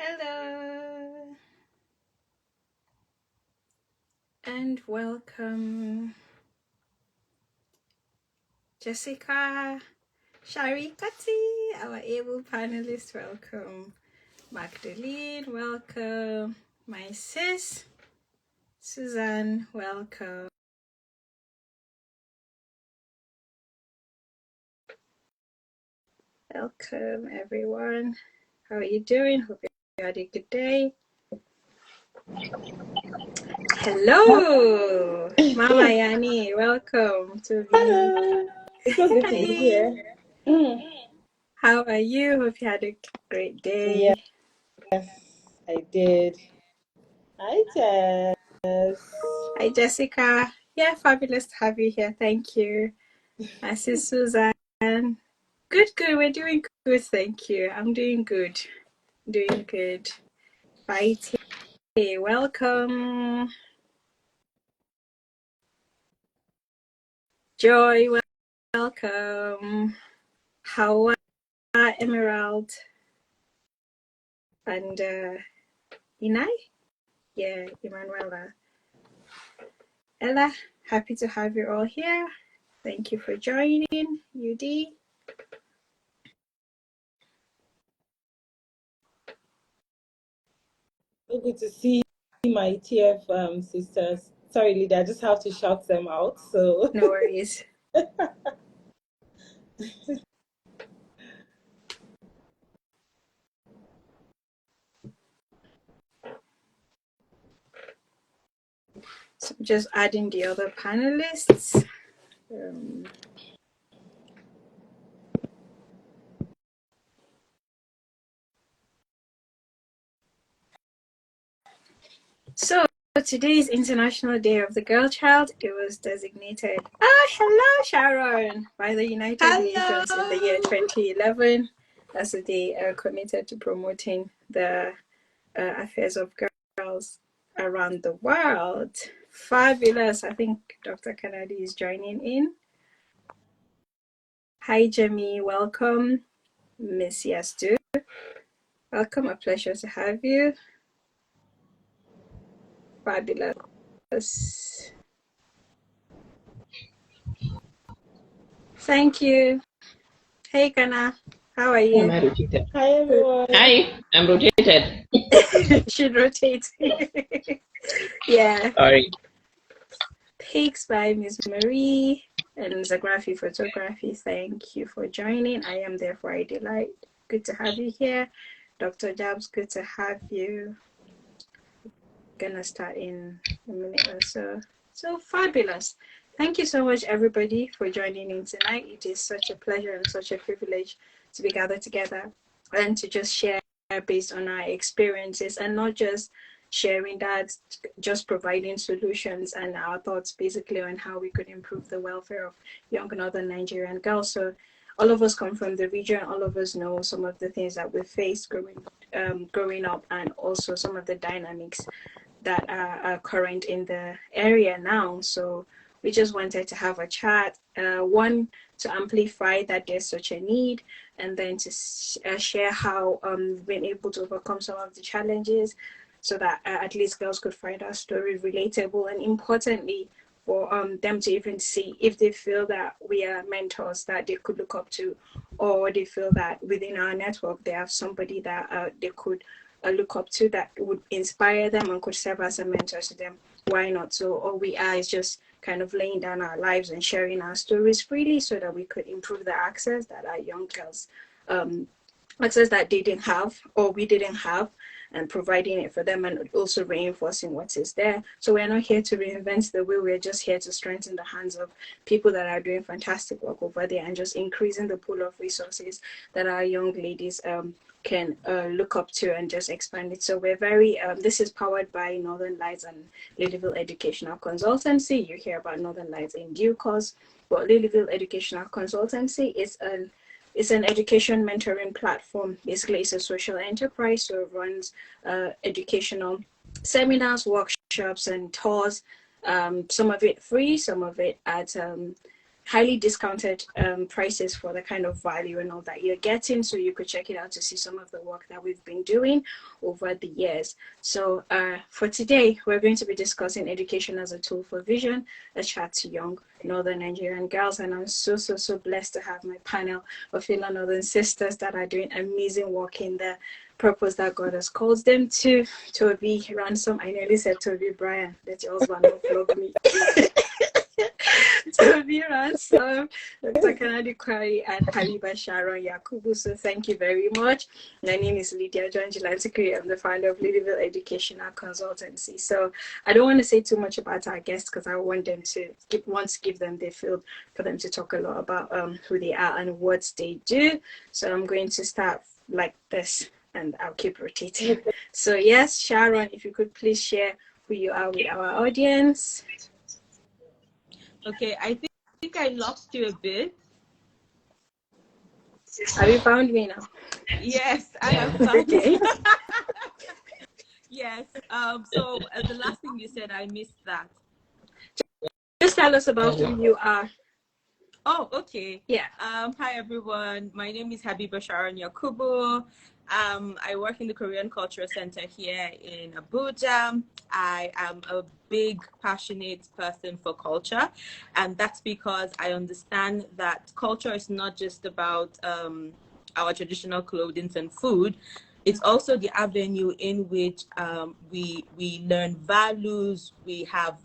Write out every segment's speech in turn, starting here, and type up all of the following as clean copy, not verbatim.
Hello and welcome, Jessica, Sharikati, our able panelists. Welcome, Magdalene. Welcome, my sis, Suzanne. Welcome. Welcome, everyone. How are you doing? Hope you had a good day. Hello, Mama Yani. Welcome to Hello. So good to be here. How are you? Hope you had a great day. Yes, I did. Hi, Jess. Hi, Jessica. Yeah, fabulous to have you here. Thank you. I see Suzanne. Good. We're doing good. Thank you. I'm doing good. Doing good. Bye. Welcome. Joy. Welcome. Hawa, Emerald, and Inai. Yeah, Emanuela. Ella, happy to have you all here. Thank you for joining. UD. So good to see my TF sisters. Sorry, Lydia, I just have to shout them out. So No worries. So just adding the other panelists. So today is International Day of the Girl Child. It was designated hello Sharon by the United Nations in the year 2011 as a day committed to promoting the affairs of girls around the world. Fabulous. I think Dr. Kennedy is joining in. Hi Jamie, welcome. Miss Yastu, welcome. A pleasure to have you. Fabulous. Thank you. Hey Kana, how are you? Am I rotated? hi, everyone. Hi, I'm rotated. Should rotate. Yeah. Sorry. Pics by Miss Marie and Zagrafi Photography. Thank you for joining. I am therefore a delight. Good to have you here. Dr. Jabs, good to have you. Gonna start in a minute or so. So fabulous. Thank you so much, everybody, for joining in tonight. It is such a pleasure and such a privilege to be gathered together and to just share based on our experiences and not just sharing that, just providing solutions and our thoughts basically on how we could improve the welfare of young northern Nigerian girls. So all of us come from the region, all of us know some of the things that we faced growing up and also some of the dynamics that are current in the area now. So we just wanted to have a chat, one to amplify that there's such a need, and then to share how we've been able to overcome some of the challenges so that at least girls could find our story relatable, and importantly for them to even see if they feel that we are mentors that they could look up to, or they feel that within our network they have somebody that they could look up to that would inspire them and could serve as a mentor to them. Why not? So all we are is just kind of laying down our lives and sharing our stories freely so that we could improve the access that our young girls access that they didn't have or we didn't have, and providing it for them and also reinforcing what is there. So we're not here to reinvent the wheel. We're just here to strengthen the hands of people that are doing fantastic work over there and just increasing the pool of resources that our young ladies can look up to and just expand it. So we're very, this is powered by Northern Lights and Ladyville Educational Consultancy. You hear about Northern Lights in due course, but Ladyville Educational Consultancy is an education mentoring platform. Basically, it's a social enterprise, so it runs educational seminars, workshops, and tours. Some of it free, some of it at highly discounted prices for the kind of value and all that you're getting. So you could check it out to see some of the work that we've been doing over the years. So for today, we're going to be discussing education as a tool for vision, a chat to young Northern Nigerian girls. And I'm so blessed to have my panel of fellow Northern sisters that are doing amazing work in the purpose that God has called them to. Toby Ransom, I nearly said Toby Brian. Let your husband not flog me. Toby Ransom, Dr. Jilantikiri, and Habiba Sharon Yakubu. So thank you very much. My name is Lydia Jilantikiri. I'm the founder of Lydia Educational Consultancy. So I don't want to say too much about our guests because I want them to give them the field for them to talk a lot about who they are and what they do. So I'm going to start like this and I'll keep rotating. So yes, Sharon, if you could please share who you are with our audience. Okay, I think I lost you a bit. Have you found me now? Yes, I have found Okay. you. Yes. So the last thing you said, I missed that. Just tell us about who you are. Oh, okay. Yeah. Hi everyone. My name is Habiba Sharon Yakubu. I work in the Korean Cultural Center here in Abuja. I am a big, passionate person for culture, and that's because I understand that culture is not just about our traditional clothing and food. It's also the avenue in which we learn values. We have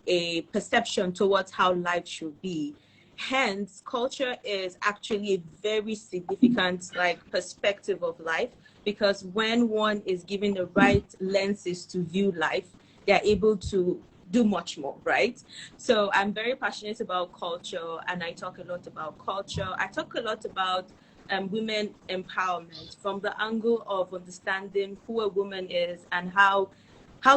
a perception towards how life should be. Hence, culture is actually a very significant perspective of life, because when one is given the right lenses to view life, they're able to do much more, right? So I'm very passionate about culture, and I talk a lot about culture. I talk a lot about women empowerment from the angle of understanding who a woman is and how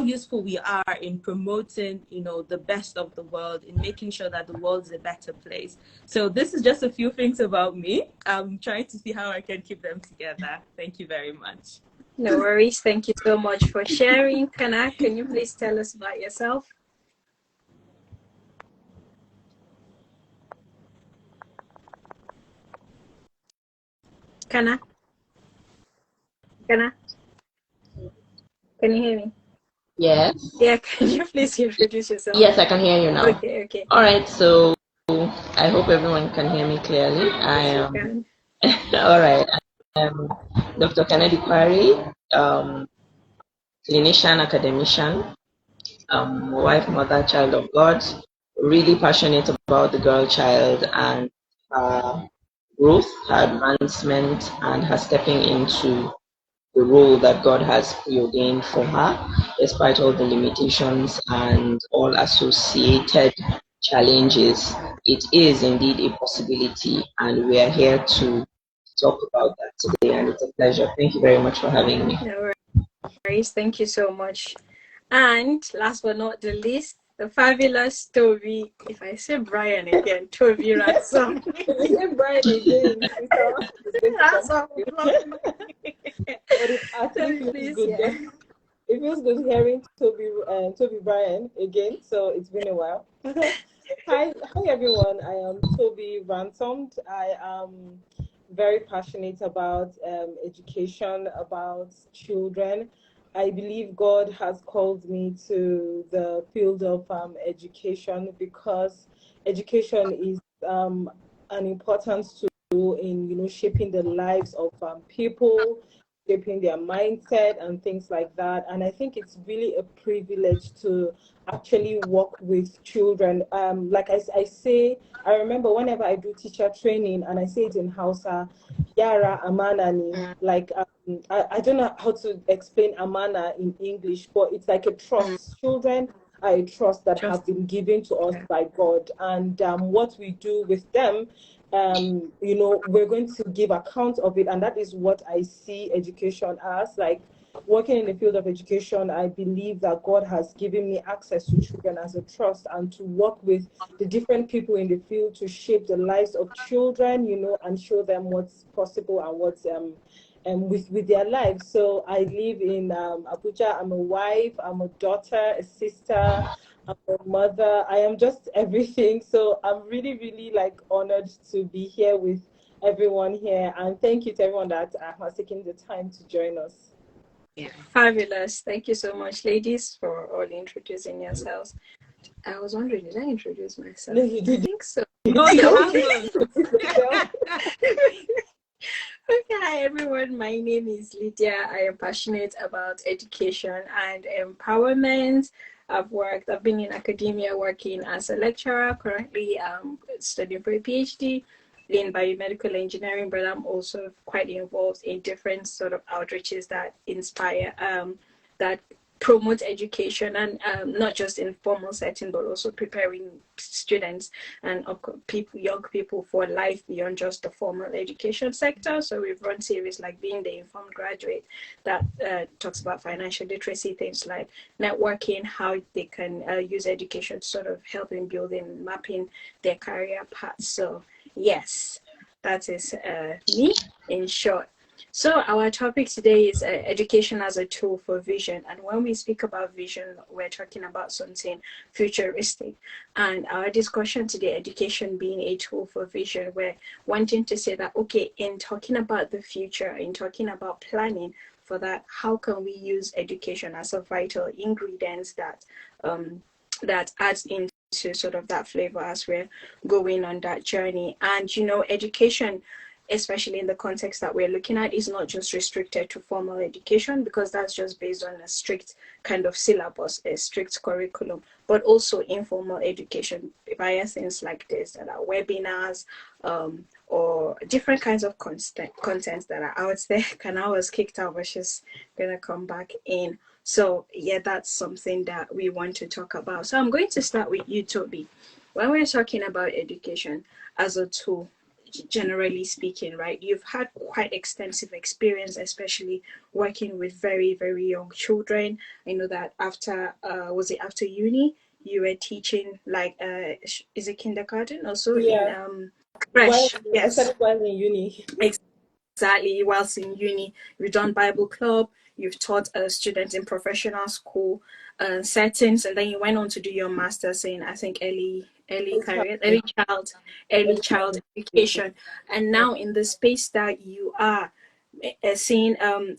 useful we are in promoting, the best of the world, in making sure that the world is a better place. So this is just a few things about me. I'm trying to see how I can keep them together. Thank you very much. No worries. Thank you so much for sharing. Kana, can you please tell us about yourself? Kana? Kana? Can you hear me? Yes. Yeah, can you please introduce yourself? Yes, I can hear you now. Okay. All right, so I hope everyone can hear me clearly. I am. All right. I'm Dr. Jilantikiri, clinician, academician, wife, mother, child of God. Really passionate about the girl child and her growth, her advancement, and her stepping into the role that God has preordained for her, despite all the limitations and all associated challenges. It is indeed a possibility, and we are here to talk about that today, and it's a pleasure. Thank you very much for having me. No worries. Thank you so much. And last but not the least, the fabulous Toby. If I say Brian again, Toby Ransom. Brian again. Ransom. But it actually feels good. Yeah. It feels good hearing Toby Brian again. So it's been a while. Hi everyone. I am Toby Ransomed. I am very passionate about education, about children. I believe God has called me to the field of education, because education is an important tool in shaping the lives of people, shaping their mindset and things like that. And I think it's really a privilege to actually work with children. Like I say, I remember whenever I do teacher training and I say it in Hausa, Yara Amanani, like I don't know how to explain Amana in English, but it's like a trust. Children are a trust that have been given to us by God, and what we do with them, we're going to give account of it. And that is what I see education as. Like, working in the field of education, I believe that God has given me access to children as a trust, and to work with the different people in the field to shape the lives of children, and show them what's possible and what's with their lives. So I live in Abuja. I'm a wife, I'm a daughter, a sister, I'm a mother. I am just everything. So I'm really, really like honored to be here with everyone here. And thank you to everyone that has taken the time to join us. Yeah, fabulous. Thank you so much, ladies, for all introducing yourselves. I was wondering, did I introduce myself? No, you I did. think so. No, you haven't. Okay, hi everyone. My name is Lydia. I am passionate about education and empowerment. I've been in academia working as a lecturer, currently studying for a PhD in biomedical engineering, but I'm also quite involved in different sort of outreaches that inspire, that promote education, and not just in formal setting, but also preparing students and people, young people, for life beyond just the formal education sector. So we've run series like Being the Informed Graduate that talks about financial literacy, things like networking, how they can use education to sort of help in building, mapping their career paths. So yes, that is me in short. So our topic today is education as a tool for vision. And when we speak about vision, we're talking about something futuristic. And our discussion today, education being a tool for vision, we're wanting to say that, okay, in talking about the future, in talking about planning for that, how can we use education as a vital ingredient that adds into sort of that flavor as we're going on that journey. And education, especially in the context that we're looking at, is not just restricted to formal education, because that's just based on a strict kind of syllabus, a strict curriculum, but also informal education via things like this, that are webinars, or different kinds of contents that are out there. Kana was kicked out, but she's gonna come back in. So yeah, that's something that we want to talk about. So I'm going to start with you, Toby. When we're talking about education as a tool, generally speaking, right, you've had quite extensive experience, especially working with very, very young children. I know that after was it after uni you were teaching, like is it kindergarten also in Yeah. Well, fresh? I Yes, started while in uni. exactly. Whilst in uni, you've done Bible club, you've taught students in professional school settings, and then you went on to do your master's in, I think, early child education. And now in the space that you are seeing,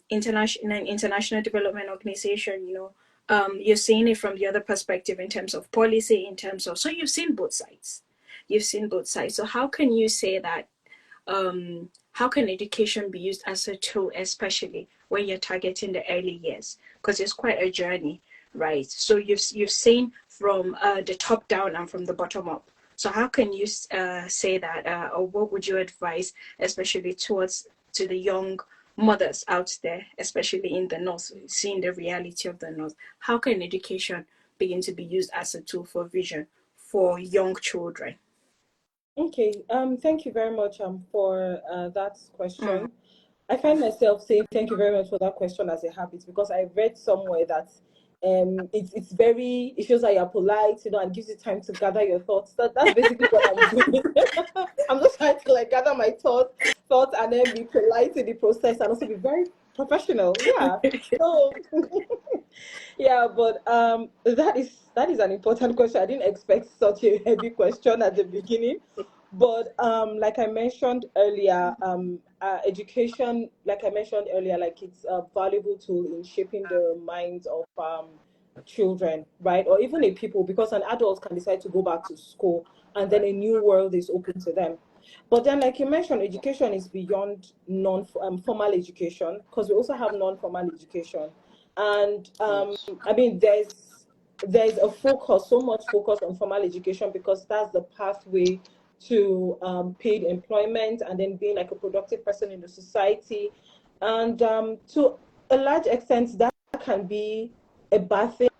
international, in an international development organization, you're seeing it from the other perspective in terms of policy, in terms of, so you've seen both sides. You've seen both sides. So how can you say that, how can education be used as a tool, especially when you're targeting the early years? Because it's quite a journey, right? So you've seen from the top down and from the bottom up. So how can you say that, or what would you advise, especially to the young mothers out there, especially in the north, seeing the reality of the north? How can education begin to be used as a tool for vision for young children? Okay. Thank you very much for that Mm. question. I find myself saying thank you very much for that question as a habit, because I read somewhere that it's very, it shows that you're polite, and gives you time to gather your thoughts. That's basically what I'm doing. I'm just trying to like gather my thoughts and then be polite in the process and also be very professional. Yeah. So yeah, but that is an important question. I didn't expect such a heavy question at the beginning. But like I mentioned earlier, education, like I mentioned earlier, like it's a valuable tool in shaping the minds of children, right? Or even a people, because an adult can decide to go back to school and then a new world is open to them. But then, like you mentioned, education is beyond non-formal education, because we also have non-formal education. And Yes. I mean, there's a focus, so much focus on formal education, because that's the pathway to paid employment and then being like a productive person in the society. And to a large extent, that can be a bad thing,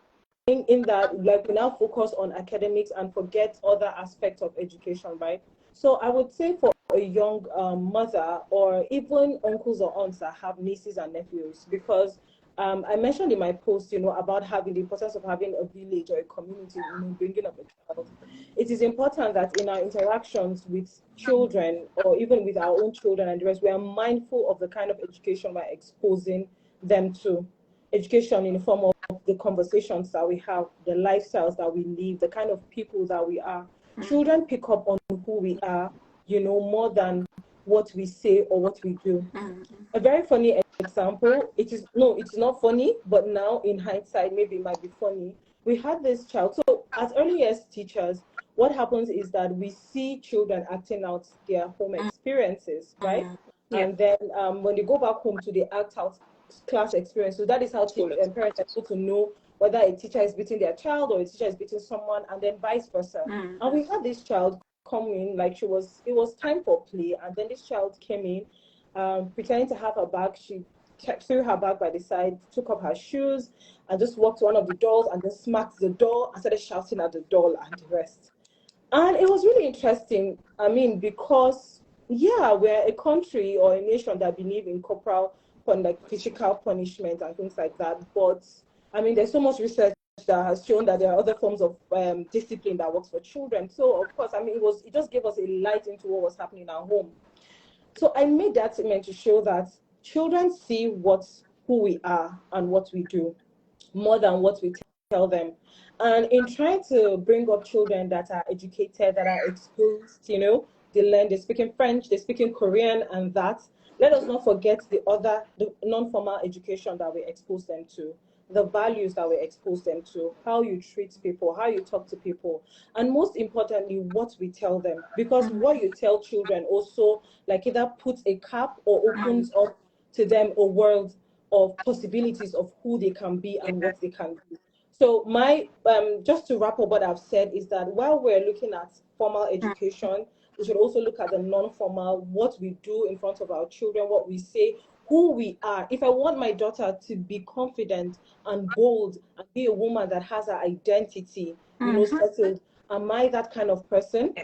in that like we now focus on academics and forget other aspects of education, right? So I would say for a young mother, or even uncles or aunts that have nieces and nephews, because I mentioned in my post, about having the importance of having a village or a community, bringing up a child. It is important that in our interactions with children, or even with our own children and the rest, we are mindful of the kind of education we're exposing them to. Education in the form of the conversations that we have, the lifestyles that we live, the kind of people that we are. Children pick up on who we are, more than what we say or what we do. A very funny example, it's not funny, but now in hindsight, maybe it might be funny. We had this child. So as early as teachers, what happens is that we see children acting out their home experiences, right? And then when they go back home to the act out class experience. So that is how parents are able to know whether a teacher is beating their child or a teacher is beating someone, and then vice versa. And we had this child come in, like it was time for play, and then this child came in, pretending to have her bag. She threw her bag by the side, took off her shoes, and just walked to one of the doors and then smacked the door and started shouting at the door and the rest. And it was really interesting. I mean, because we're a country or a nation that believe in corporal, like physical punishment and things like that. But I mean, there's so much research that has shown that there are other forms of discipline that works for children. So of course, I mean, it just gave us a light into what was happening at home. So I made that statement to show that children see who we are and what we do more than what we tell them. And in trying to bring up children that are educated, that are exposed, they learn, they're speaking French, they're speaking Korean, and that, let us not forget the non-formal education that we expose them to, the values that we expose them to, how you treat people, how you talk to people, and most importantly, what we tell them. Because what you tell children also, like, either puts a cap or opens up to them a world of possibilities of who they can be and what they can do. So my just to wrap up what I've said is that while we're looking at formal education, we should also look at the non-formal, what we do in front of our children, what we say, who we are. If I want my daughter to be confident and bold and be a woman that has her identity, settled, am I that kind of person?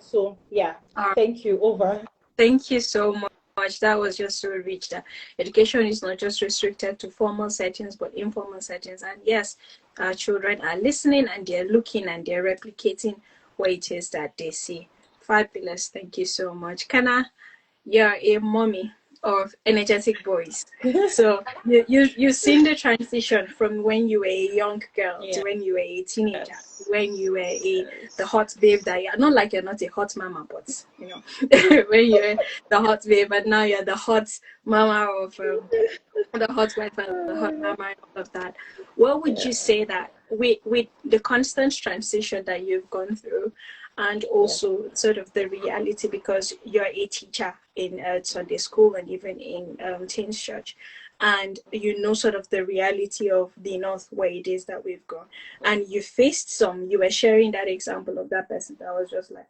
So yeah, thank you. Over. Thank you so much. That was just so rich. That education is not just restricted to formal settings, but informal settings. And yes, our children are listening and they're looking and they're replicating what it is that they see. Fabulous. Thank you so much. Kana, you're a mommy of energetic boys. So you've seen the transition from when you were a young girl to when you were a teenager, when you were the hot babe that you're not like you're not a hot mama, but when you're the hot babe, but now you're the hot mama of the hot wife and the hot mama and all of that. What would you say that with the constant transition that you've gone through, and also sort of the reality, because you're a teacher in Sunday school and even in teens church, and sort of the reality of the North where it is that we've gone, and you faced you were sharing that example of that person that was just like,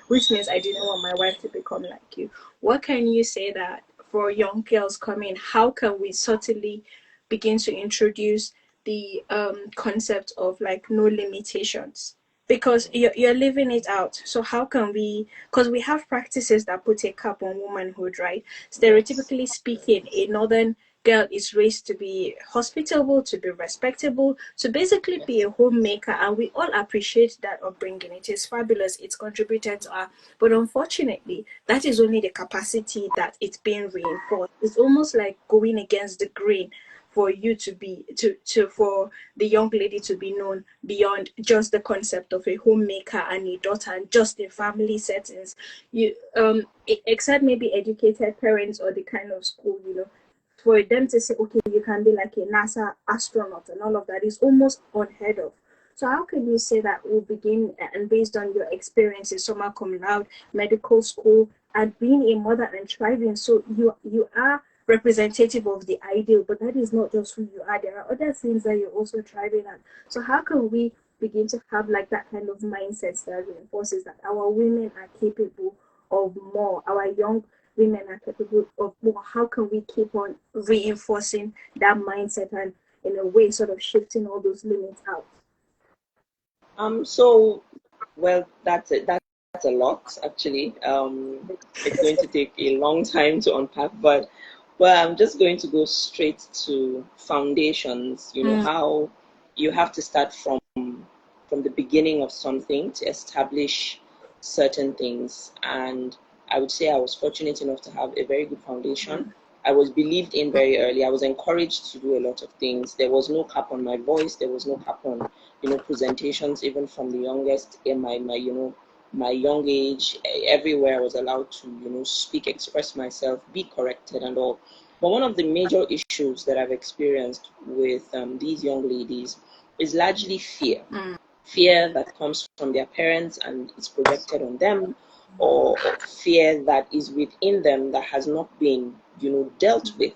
which means I didn't want my wife to become like you. What can you say that for young girls coming, how can we subtly begin to introduce the concept of like no limitations, because you're living it out? So how can we, because we have practices that put a cap on womanhood, right? Stereotypically speaking, a northern girl is raised to be hospitable, to be respectable, to basically be a homemaker, and we all appreciate that upbringing. It is fabulous, it's contributed to our, but unfortunately that is only the capacity that it's being reinforced. It's almost like going against the grain for you to be for the young lady to be known beyond just the concept of a homemaker and a daughter, and just in family settings. Except maybe educated parents or the kind of school, for them to say, okay, you can be like a NASA astronaut and all of that is almost unheard of. So how can you say that we'll begin, and based on your experiences, summa cum laude, medical school, and being a mother and thriving, so you are representative of the ideal, but that is not just who you are. There are other things that you're also thriving at. So how can we begin to have like that kind of mindset that reinforces that our women are capable of more, our young women are capable of more? How can we keep on reinforcing that mindset and in a way sort of shifting all those limits out? So, well, that's it. That's a lot, actually. It's going to take a long time to unpack, but I'm just going to go straight to foundations. How you have to start from the beginning of something to establish certain things. And I would say I was fortunate enough to have a very good foundation. I was believed in very early. I was encouraged to do a lot of things. There was no cap on my voice. There was no cap on, presentations, even from the youngest in my young age. Everywhere I was allowed to, speak, express myself, be corrected and all. But one of the major issues that I've experienced with these young ladies is largely fear. Fear that comes from their parents and is projected on them, or fear that is within them that has not been, dealt with.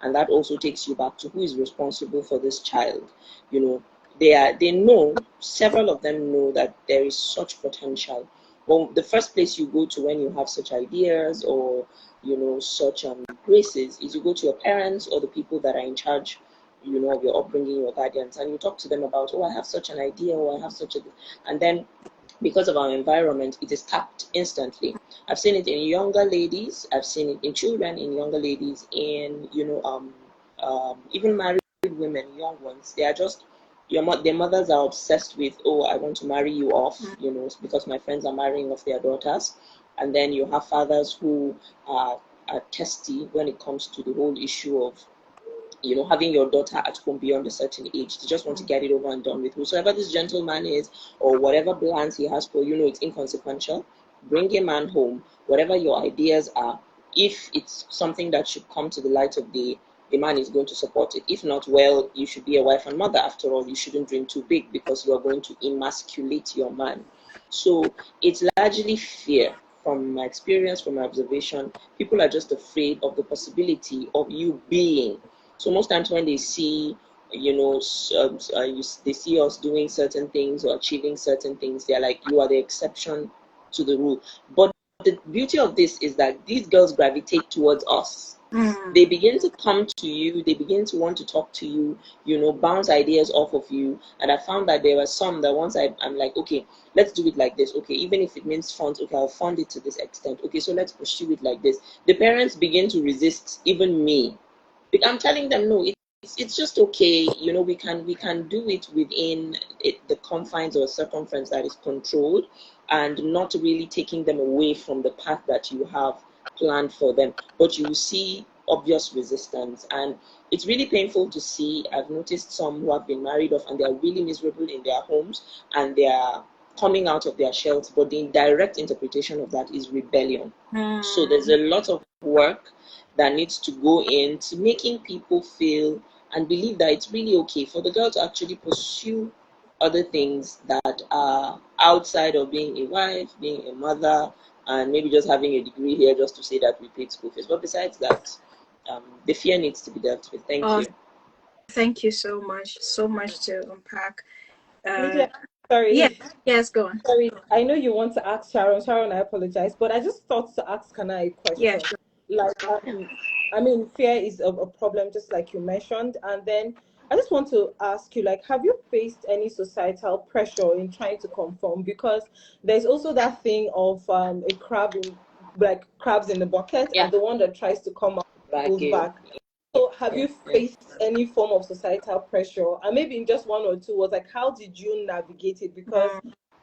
And that also takes you back to who is responsible for this child. They know, several of them know that there is such potential. Well, the first place you go to when you have such ideas or, such graces is you go to your parents or the people that are in charge of your upbringing, your guardians, and you talk to them about, oh, I have such an idea, or I have such a, and then because of our environment, it is tapped instantly. I've seen it in younger ladies, I've seen it in children, in younger ladies, in even married women, young ones. They are just their mothers are obsessed with, oh, I want to marry you off, because my friends are marrying off their daughters, and then you have fathers who are testy when it comes to the whole issue of having your daughter at home beyond a certain age. They just want to get it over and done with. Whosoever this gentleman is, or whatever plans he has for it's inconsequential. Bring a man home. Whatever your ideas are, if it's something that should come to the light of day, the man is going to support it. If not, well, you should be a wife and mother. After all, you shouldn't dream too big because you are going to emasculate your man. So it's largely fear. From my experience, from my observation, people are just afraid of the possibility of you being. So most times when they see, they see us doing certain things or achieving certain things, they're like, you are the exception to the rule. But the beauty of this is that these girls gravitate towards us. They begin to come to you, they begin to want to talk to you, bounce ideas off of you. And I found that there were some that once I'm like, okay, let's do it like this. Okay, even if it means funds, okay, I'll fund it to this extent. Okay, so let's pursue it like this. The parents begin to resist even me. I'm telling them, no, it's just okay. We can do it within the confines or circumference that is controlled, and not really taking them away from the path that you have planned for them. But you see obvious resistance, and it's really painful to see. I've noticed some who have been married off and they are really miserable in their homes, and they are coming out of their shells, but the direct interpretation of that is rebellion. So there's a lot of work that needs to go into making people feel and believe that it's really okay for the girl to actually pursue other things that are outside of being a wife, being a mother, and maybe just having a degree here just to say that we paid school fees. But besides that, the fear needs to be dealt with. Thank you. Thank you so much. So much to unpack. Lydia, sorry. Yes, go on. Sorry, I know you want to ask Sharon. Sharon, I apologize, but I just thought to ask Hannah a question. Yeah, sure. Like, fear is a problem, just like you mentioned. And then I just want to ask you, like, have you faced any societal pressure in trying to conform? Because there's also that thing of a crab in, like crabs in the bucket, and the one that tries to come out goes back. So have you faced any form of societal pressure? And maybe in just one or two words, like, how did you navigate it? Because,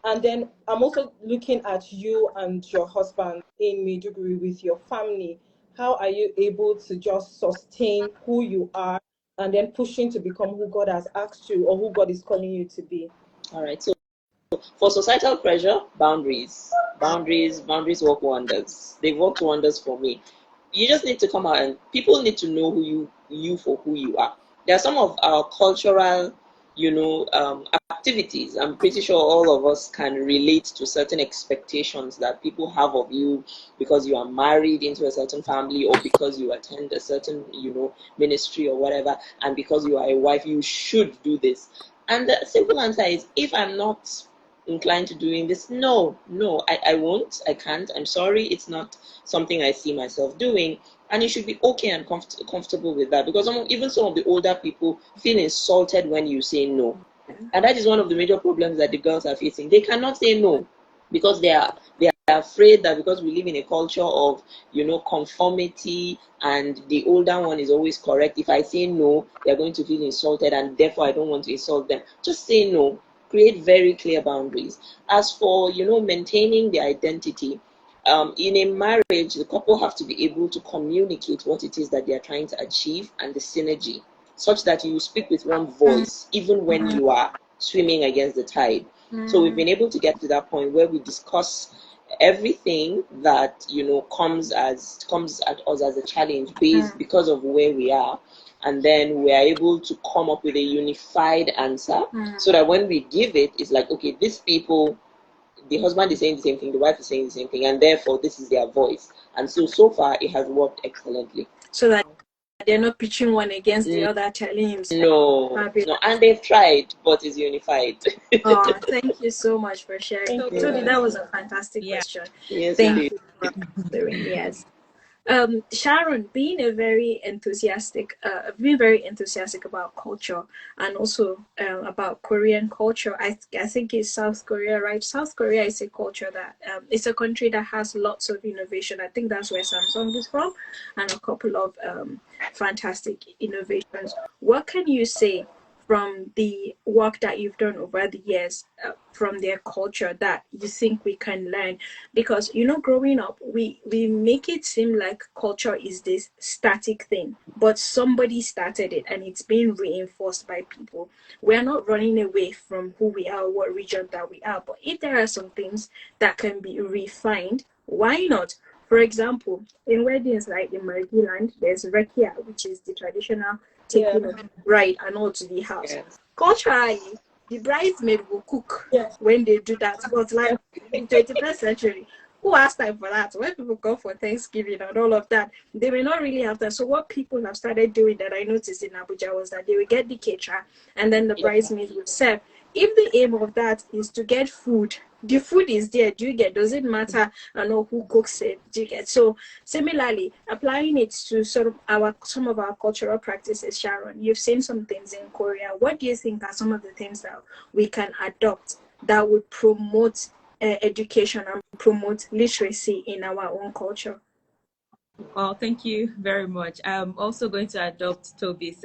and then I'm also looking at you and your husband in Maiduguri with your family. How are you able to just sustain who you are and then pushing to become who God has asked you or who God is calling you to be? All right. So for societal pressure, boundaries work wonders. They worked wonders for me. You just need to come out, and people need to know who you for who you are. There are some of our cultural, activities. I'm pretty sure all of us can relate to certain expectations that people have of you because you are married into a certain family, or because you attend a certain, ministry or whatever, and because you are a wife, you should do this. And the simple answer is, if I'm not inclined to doing this, no, I won't, I can't, I'm sorry, it's not something I see myself doing. And you should be okay and comfortable with that, because even some of the older people feel insulted when you say no. And that is one of the major problems that the girls are facing. They cannot say no because they are afraid that because we live in a culture of, conformity, and the older one is always correct. If I say no, they're going to feel insulted, and therefore I don't want to insult them. Just say no. Create very clear boundaries. As for, maintaining the identity, in a marriage, the couple have to be able to communicate what it is that they are trying to achieve and the synergy, such that you speak with one voice, even when you are swimming against the tide. So we've been able to get to that point where we discuss everything that comes at us as a challenge based because of where we are, and then we are able to come up with a unified answer, so that when we give it, it's like, okay, these people, the husband is saying the same thing, the wife is saying the same thing, and therefore this is their voice. And so far it has worked excellently. So that they're not pitching one against the other, telling him no, and they've tried, but it's unified. Oh, thank you so much for sharing. Toby, that was a fantastic question. Yes, thank you for answering. Yes. Sharon, being very enthusiastic about culture, and also about Korean culture. I think it's South Korea, right? South Korea is a culture that it's a country that has lots of innovation. I think that's where Samsung is from, and a couple of fantastic innovations. What can you say from the work that you've done over the years, from their culture, that you think we can learn? Because growing up, we make it seem like culture is this static thing, but somebody started it and it's being reinforced by people. We're not running away from who we are, what region that we are, but if there are some things that can be refined, why not? For example, in weddings like in Marigiland, there's rekia, which is the traditional taking of bride and all to the house. Culturally, the bridesmaid will cook when they do that. But like in 21st century, who has time for that? When people go for Thanksgiving and all of that, they may not really have time. So what people have started doing, that I noticed in Abuja, was that they will get the caterer and then the bridesmaids will serve. If the aim of that is to get food, the food is there. Does it matter who cooks it? Do you get? So similarly, applying it to some of our cultural practices, Sharon, you've seen some things in Korea. What do you think are some of the things that we can adopt that would promote education and promote literacy in our own culture? Well, thank you very much. I'm also going to adopt Toby's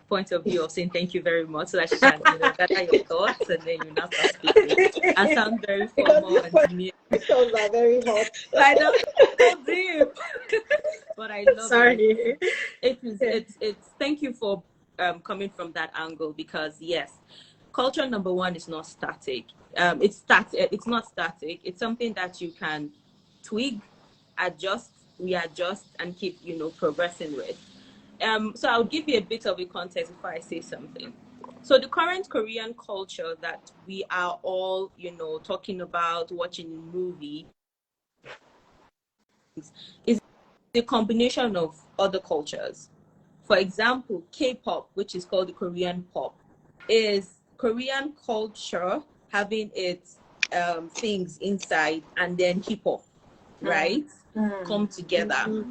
point of view of saying thank you very much, so that she can gather your thoughts and then you now start speaking. I sound very formal and new. Those are very hot. I know, so deep. But I love it. It's thank you for coming from that angle, because yes, culture number one is not static. It's not static. It's something that you can tweak, adjust, readjust, and keep progressing with. So I'll give you a bit of a context before I say something. So the current Korean culture that we are all talking about, watching in movie, is a combination of other cultures. For example, K-pop, which is called the Korean pop, is Korean culture having its things inside, and then hip hop, right? Come together.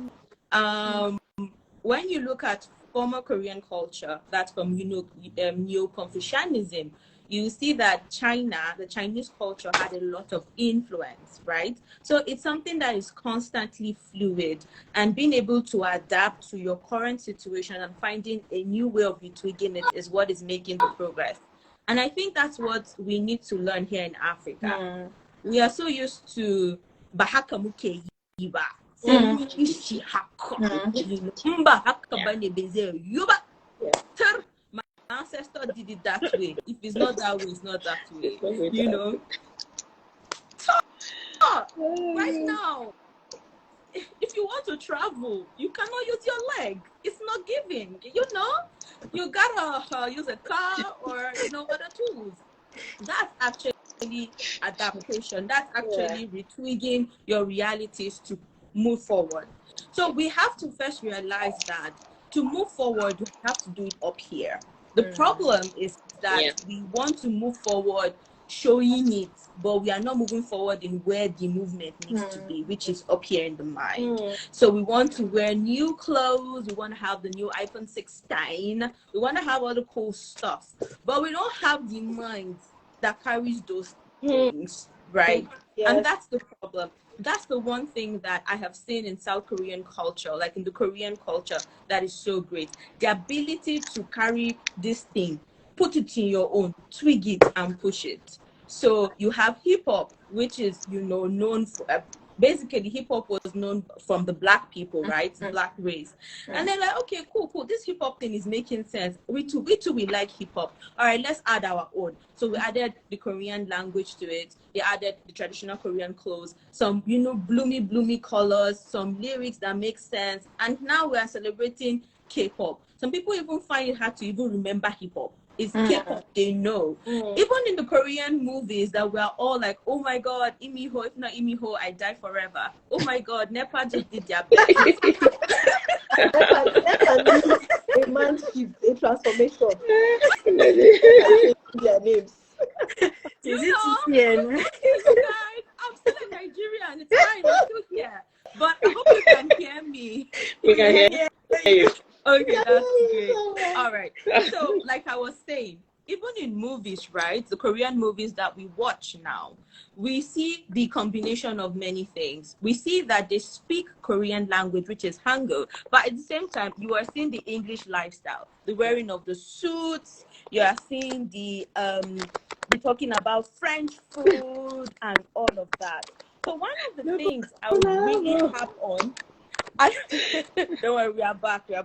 When you look at former Korean culture, that's from Neo-Confucianism, you see that the Chinese culture had a lot of influence, right? So it's something that is constantly fluid, and being able to adapt to your current situation and finding a new way of retweaking it is what is making the progress. And I think that's what we need to learn here in Africa. We are so used to Bahaka Muke Yiba. My ancestor did it that way. If it's not that way, it's not that way. Right now, if you want to travel, you cannot use your leg. It's not giving. You gotta use a car or other tools. That's actually adaptation. That's actually retwigging your realities to move forward. So we have to first realize that to move forward, we have to do it up here. The problem is that we want to move forward showing it, but we are not moving forward in where the movement needs to be, which is up here in the mind. So we want to wear new clothes, we want to have the new iPhone 16, we want to have all the cool stuff, but we don't have the mind that carries those things, right? And that's the problem. That's the one thing that I have seen in South Korean culture, like in the Korean culture, that is so great. The ability to carry this thing, put it in your own, twig it and push it. So you have hip hop, which is known for basically hip hop was known from the black people, right? Black race. And they're like, okay, cool. This hip hop thing is making sense. We too, we like hip hop. All right, let's add our own. So we added the Korean language to it. They added the traditional Korean clothes, some, bloomy colors, some lyrics that make sense. And now we are celebrating K-pop. Some people even find it hard to even remember hip hop. It's K-pop they know. Even in the Korean movies that we're all like, oh my god, Imiho, if not Imiho, I die forever. Oh my god, Nepa just did their best. Nepa a man's shift, a transformation. Their names. Is it TCN? You guys, I'm still in Nigerian. It's fine, I'm still here. But I hope you can hear me. We can hear you. Okay, that's great. All right. So, like I was saying, even in movies, right? The Korean movies that we watch now, we see the combination of many things. We see that they speak Korean language, which is Hangul, but at the same time, you are seeing the English lifestyle, the wearing of the suits. You are seeing the talking about French food and all of that. So one of the things I would really harp on. Don't worry, we are back. So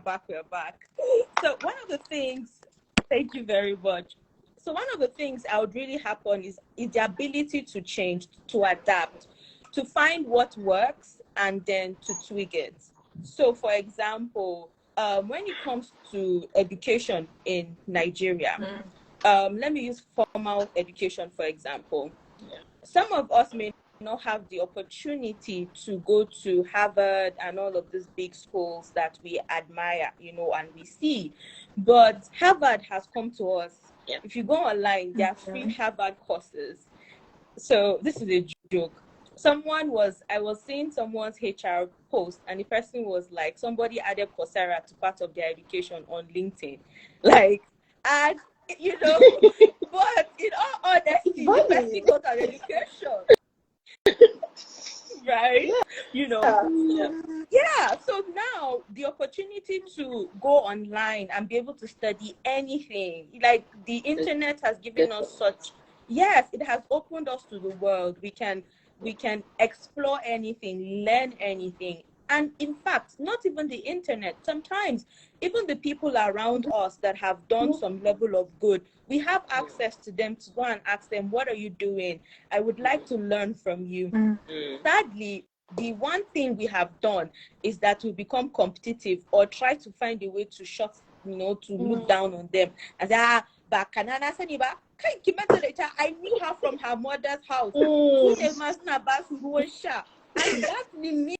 one of the things, thank you very much. So one of the things I would really harp on is the ability to change, to adapt, to find what works and then to tweak it. So for example, when it comes to education in Nigeria, let me use formal education, for example. Some of us may not have the opportunity to go to Harvard and all of these big schools that we admire, and we see. But Harvard has come to us. If you go online, there are free Harvard courses. So this is a joke. I was seeing someone's HR post, and the person was like, somebody added Coursera to part of their education on LinkedIn. Like, and but in all honesty, the person got an education. Right? So now the opportunity to go online and be able to study anything, like the internet has given us such, it has opened us to the world. We can explore anything, learn anything. And in fact, not even the internet, sometimes even the people around us that have done some level of good, we have access to them to go and ask them, what are you doing? I would like to learn from you. Sadly, the one thing we have done is that we become competitive or try to find a way to to look down on them. And say, I knew her from her mother's house. And that limits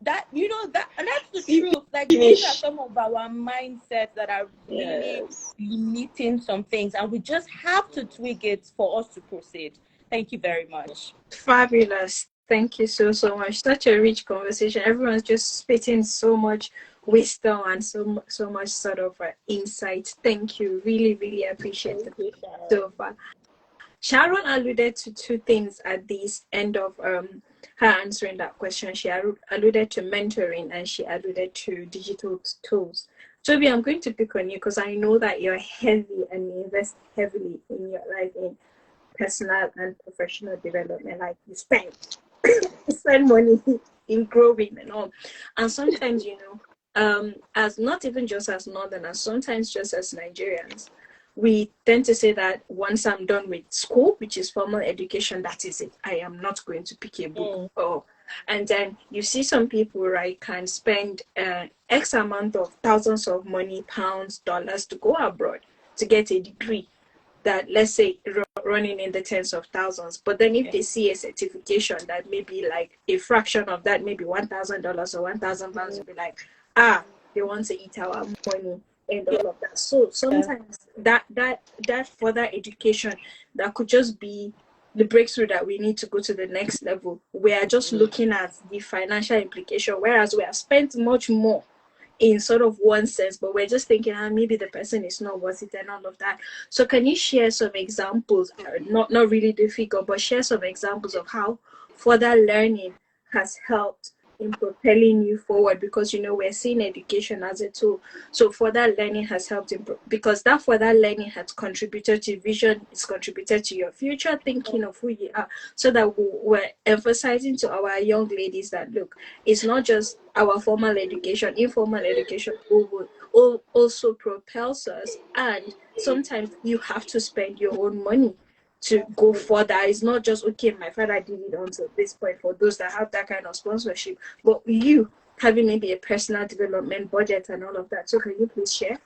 that, and that's the truth. Like, these are some of our mindsets that are really limiting some things, and we just have to tweak it for us to proceed. Thank you very much. Fabulous. Thank you so much. Such a rich conversation. Everyone's just spitting so much wisdom and so much sort of insight. Thank you. Really, really appreciate it so far. Sharon alluded to two things at this end of her answering that question. She alluded to mentoring and she alluded to digital tools. Toby, I'm going to pick on you because I know that you're heavy and you invest heavily in your life in personal and professional development. Like you spend money in growing and all. And sometimes, as not even just as Northerners, sometimes just as Nigerians, we tend to say that once I'm done with school, which is formal education, that is it. I am not going to pick a book. And then you see some people, right, can spend X amount of thousands of money, pounds, dollars to go abroad to get a degree that, let's say, running in the tens of thousands. But then if they see a certification that may be like a fraction of that, maybe $1,000 or 1,000 pounds, will be like, they want to eat our money and all of that. So sometimes that further education that could just be the breakthrough that we need to go to the next level. We are just looking at the financial implication, whereas we have spent much more in sort of one sense, but we're just thinking, maybe the person is not worth it and all of that. So can you share some examples, not really difficult, but share some examples of how further learning has helped in propelling you forward, because we're seeing education as a tool. So further learning has helped because that further learning has contributed to vision, it's contributed to your future thinking of who you are. So that we're emphasizing to our young ladies that, look, it's not just our formal education, informal education also propels us, and sometimes you have to spend your own money to go further. It's not just, okay, my father did it until this point, for those that have that kind of sponsorship, but you having maybe a personal development budget and all of that. So can you please share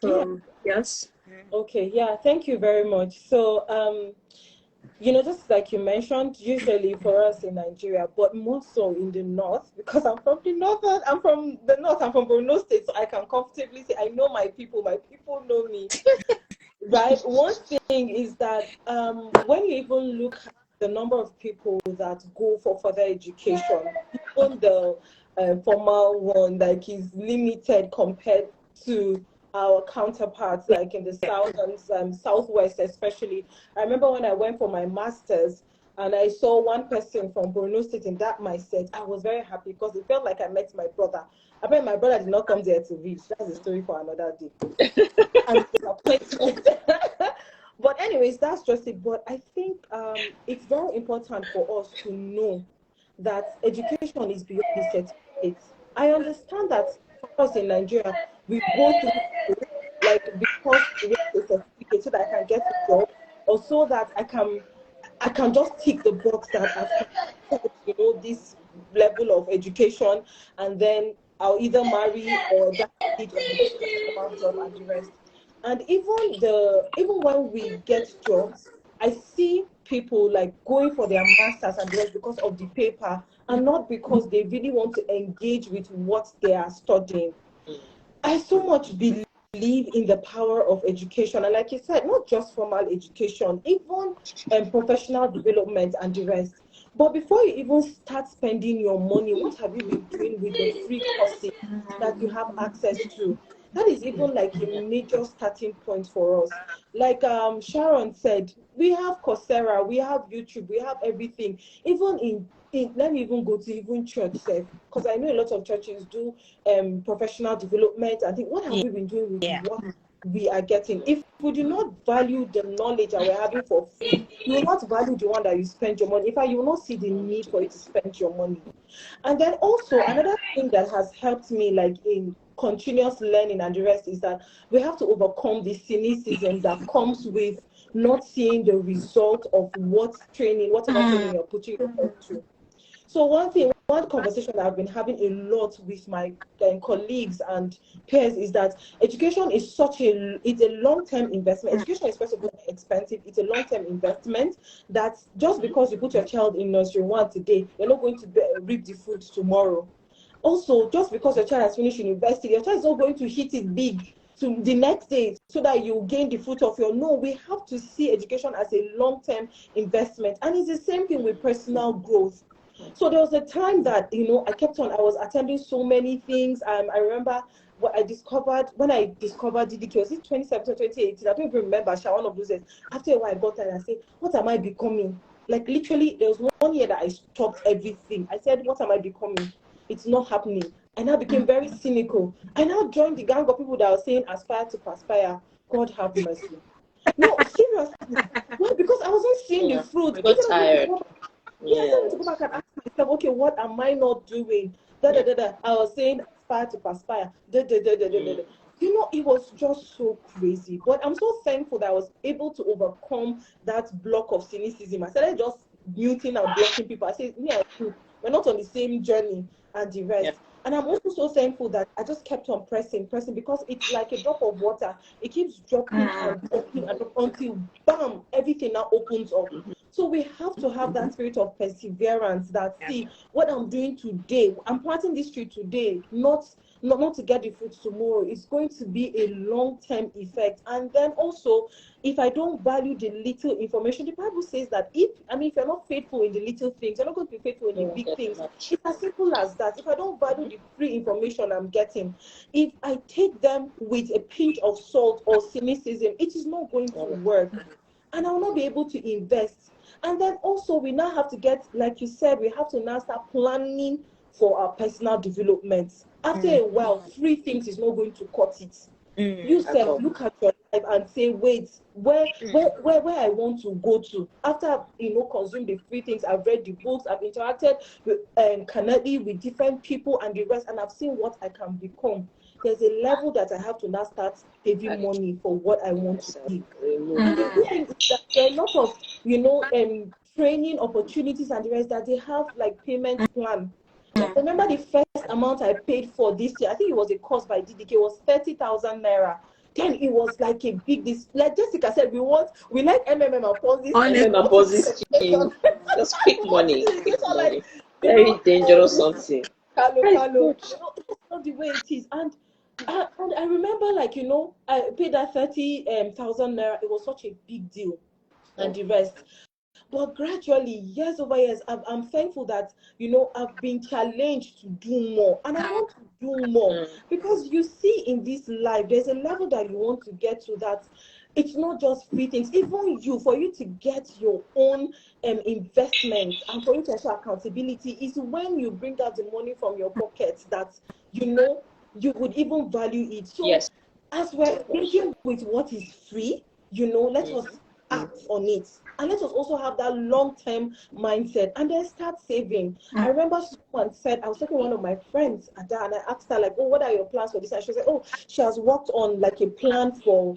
from yours? Okay, yeah, thank you very much. So just like you mentioned, usually for us in Nigeria, but more so in the north, because I'm from the north, I'm from Borno State, so I can comfortably say I know my people know me. Right. One thing is that when you even look at the number of people that go for further education, even the formal one, like, is limited compared to our counterparts, like in the south and southwest especially. I remember when I went for my master's and I saw one person from Borno State in that mindset, I was very happy because it felt like I met my brother. I bet my brother did not come there to read. That's a story for another day. But anyways, that's just it. But I think it's very important for us to know that education is beyond the certificate. I understand that for us in Nigeria, we go through, like, because we have a certificate so that I can get a job, or so that I can just tick the box that I've completed, this level of education, and then I'll either marry or get a job and the rest. And even when we get jobs, I see people like going for their masters and the rest because of the paper, and not because they really want to engage with what they are studying. I so much believe in the power of education, and like you said, not just formal education, even professional development and the rest. But before you even start spending your money, what have you been doing with the free courses that you have access to? That is even like a major starting point for us. Like Sharon said, we have Coursera, we have YouTube, we have everything. Even let me even go to even church, because I know a lot of churches do professional development. I think, what have we been doing with what we are getting? If we do not value the knowledge that we're having for free, you will not value the one that you spend your money. In fact, you will not see the need for you to spend your money. And then also another thing that has helped me, like in continuous learning and the rest, is that we have to overcome the cynicism that comes with not seeing the result of whatever training you're putting yourself through. So one conversation that I've been having a lot with my colleagues and peers is that education is it's a long-term investment. Education is, first of all, expensive. It's a long-term investment that just because you put your child in nursery 1 today, you're not going to reap the fruits tomorrow. Also, just because your child has finished university, your child is not going to hit it big to the next day so that you gain the fruit of your. No, we have to see education as a long-term investment. And it's the same thing with personal growth. So there was a time that, I was attending so many things. I remember when I discovered DDK, was it 2017 or 2018? I don't even remember, one of those days. After a while, I got there and I said, what am I becoming? Like, literally, there was 1 year that I stopped everything. I said, what am I becoming? It's not happening. I now became very cynical. I now joined the gang of people that were saying, aspire to perspire. God have mercy. No, seriously. No, because I wasn't seeing the fruit. I got tired. I want to go back and ask myself, okay, what am I not doing? I was saying aspire to perspire. It was just so crazy. But I'm so thankful that I was able to overcome that block of cynicism. I started just muting and blocking people. I said, me and you, we're not on the same journey and the rest. Yeah. And I'm also so thankful that I just kept on pressing, because it's like a drop of water. It keeps dropping and dropping until, bam, everything now opens up. So we have to have that spirit of perseverance that, see, what I'm doing today, I'm planting this tree today, not to get the fruits tomorrow. It's going to be a long-term effect. And then also, if I don't value the little information, the Bible says that if you're not faithful in the little things, you're not going to be faithful in the big things. It's as simple as that. If I don't value the free information I'm getting, if I take them with a pinch of salt or cynicism, it is not going to work. And I will not be able to invest. And then also, we now have to get, like you said, we have to now start planning for our personal development. After a while, free things is not going to cut it. You said, look at your life and say, wait, where I want to go to after consume the free things. I've read the books, I've interacted with connected with different people and the rest, and I've seen what I can become. There's a level that I have to now start saving money for what I want to be. And the good thing is that there are a lot of training opportunities and the rest that they have like payment plan. I remember the first amount I paid for this year, I think it was a course by DDK, was 30,000 naira. Then it was like a big this. Like Jessica said, we like MMM and Ponzi. Ponzi. Just quick money. Like, very dangerous something. Hello. That's not the way it is. And I remember, like, I paid that 30,000 naira. It was such a big deal, and the rest. But gradually, years over years, I'm thankful that, I've been challenged to do more. And I want to do more. Because you see in this life, there's a level that you want to get to that it's not just free things. Even for you to get your own investments and for you to show accountability is when you bring out the money from your pockets that, you would even value it. So yes, as we're engaging with what is free, let us act on it. And let us also have that long-term mindset and then start saving. I remember someone said, I was talking to one of my friends, Ada, and I asked her, like, oh, what are your plans for this? And she said, oh, she has worked on like a plan for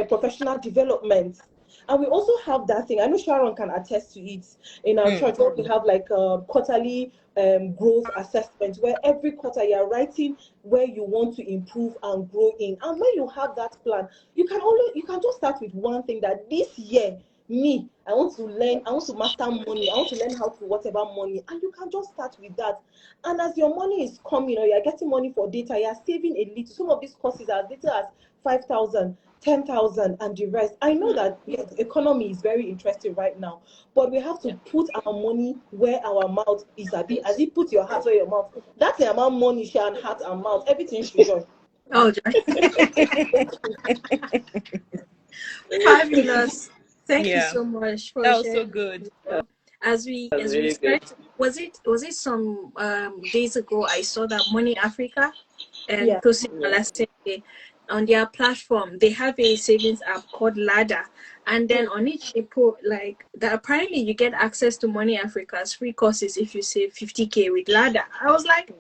professional development. And we also have that thing. I know Sharon can attest to it in our church where we have like a quarterly growth assessment where every quarter you're writing where you want to improve and grow in. And when you have that plan, you can just start with one thing that this year, I want to master money, I want to learn how to whatever money, and you can just start with that. And as your money is coming or you're getting money for data, you're saving a little. Some of these courses are as little as 5,000, 10,000 and the rest. I know that the economy is very interesting right now, but we have to put our money where our mouth is. As you put your heart where your mouth, that's the amount of money, share and heart and mouth, everything should join. Oh, fabulous. Thank you so much for that was sharing. so good. As we start, was it some days ago I saw that Money Africa and on their platform they have a savings app called Ladder, and then on it they put like that apparently you get access to Money Africa's free courses if you save 50k with Ladder. I was like,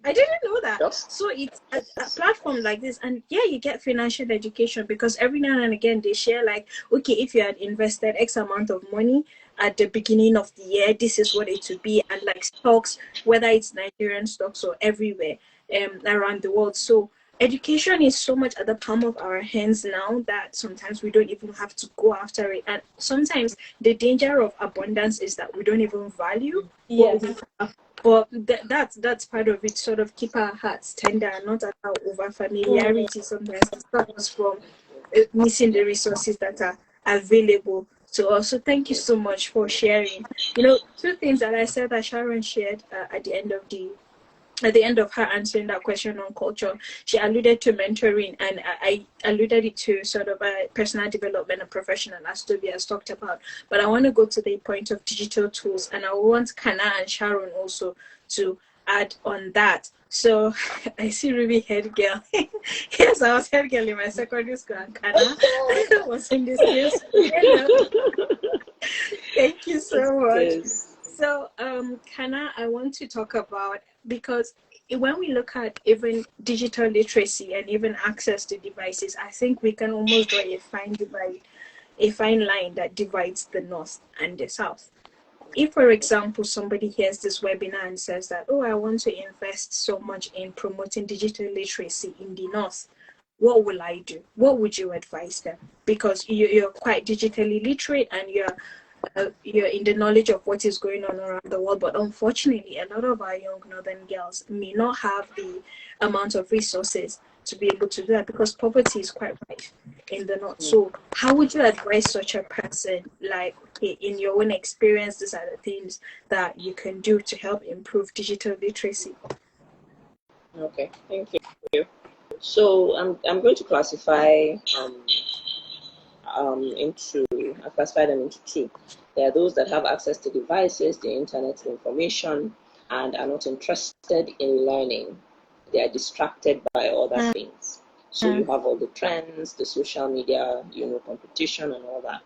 I didn't know that. Yes. So it's a platform like this, and you get financial education because every now and again they share like, okay, if you had invested X amount of money at the beginning of the year, this is what it would be, and like stocks, whether it's Nigerian stocks or everywhere around the world. So education is so much at the palm of our hands now that sometimes we don't even have to go after it, and sometimes the danger of abundance is that we don't even value what we have. But that's part of it, sort of keep our hearts tender and not allow over familiarity sometimes to stop us from missing the resources that are available to us. So thank you so much for sharing. Two things that I said that Sharon shared at the end of her answering that question on culture, she alluded to mentoring, and I alluded it to sort of personal development and professional, as Toby has talked about. But I want to go to the point of digital tools, and I want Kana and Sharon also to add on that. So I see Ruby head girl. Yes, I was head girl in my secondary school, and Kana was in this case. Thank you so much. So, Kana, I want to talk about, because when we look at even digital literacy and even access to devices, I think we can almost draw a fine line that divides the North and the South. If, for example, somebody hears this webinar and says that, oh, I want to invest so much in promoting digital literacy in the North, what will I do? What would you advise them? Because you're quite digitally literate and you're in the knowledge of what is going on around the world, but unfortunately a lot of our young northern girls may not have the amount of resources to be able to do that because poverty is quite rife in the north. So how would you advise such a person, like, okay, in your own experience, these are the things that you can do to help improve digital literacy? Okay, thank you. So I'm going to classify I classify them into two. There are those that have access to devices, the internet, information, and are not interested in learning. They are distracted by other things. So you have all the trends, the social media, competition and all that.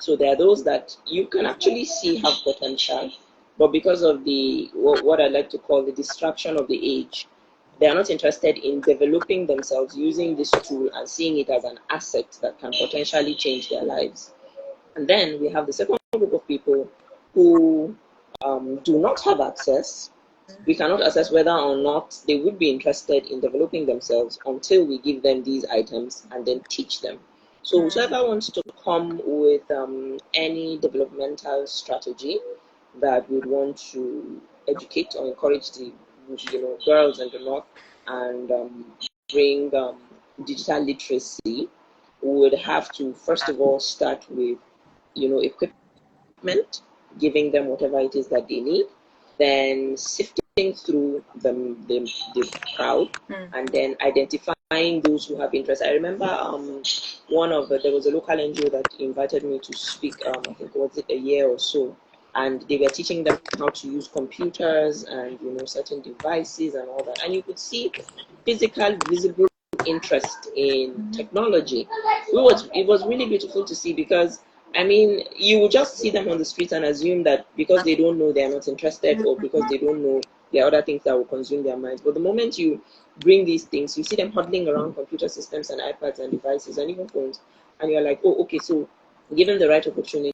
So there are those that you can actually see have potential, but because of the what I like to call the distraction of the age, they are not interested in developing themselves using this tool and seeing it as an asset that can potentially change their lives. And then we have the second group of people who do not have access. We cannot assess whether or not they would be interested in developing themselves until we give them these items and then teach them. So whoever wants to come with any developmental strategy that would want to educate or encourage the girls in the north and bring digital literacy, would have to first of all start with equipment, giving them whatever it is that they need, then sifting through the crowd, and then identifying those who have interest. I remember there was a local NGO that invited me to speak, I think was it a year or so, and they were teaching them how to use computers and certain devices and all that, and you could see physical, visible interest in technology. It was really beautiful to see, because you would just see them on the streets and assume that because they don't know, they are not interested, or because they don't know, there are other things that will consume their minds. But the moment you bring these things, you see them huddling around computer systems and iPads and devices and even phones, and you're like, oh, okay, so given the right opportunity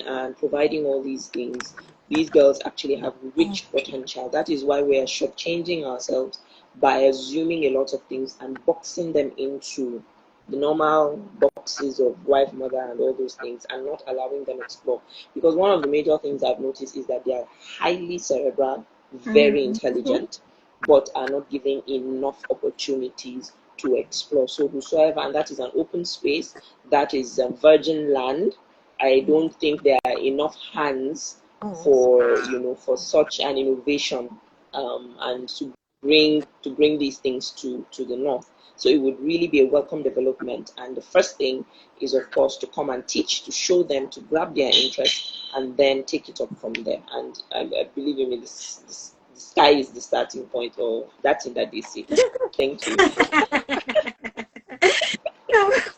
and providing all these things, these girls actually have rich potential. That is why we are shortchanging ourselves by assuming a lot of things and boxing them into the normal boxes of wife, mother, and all those things, and not allowing them explore. Because one of the major things I've noticed is that they are highly cerebral, very intelligent, but are not given enough opportunities to explore. So whosoever, and that is an open space, that is a virgin land. I don't think there are enough hands for such an innovation, and to bring these things to the north. So it would really be a welcome development. And the first thing is, of course, to come and teach, to show them, to grab their interest, and then take it up from there. And I believe in me, the sky is the starting point, or that's it that they see. Thank you.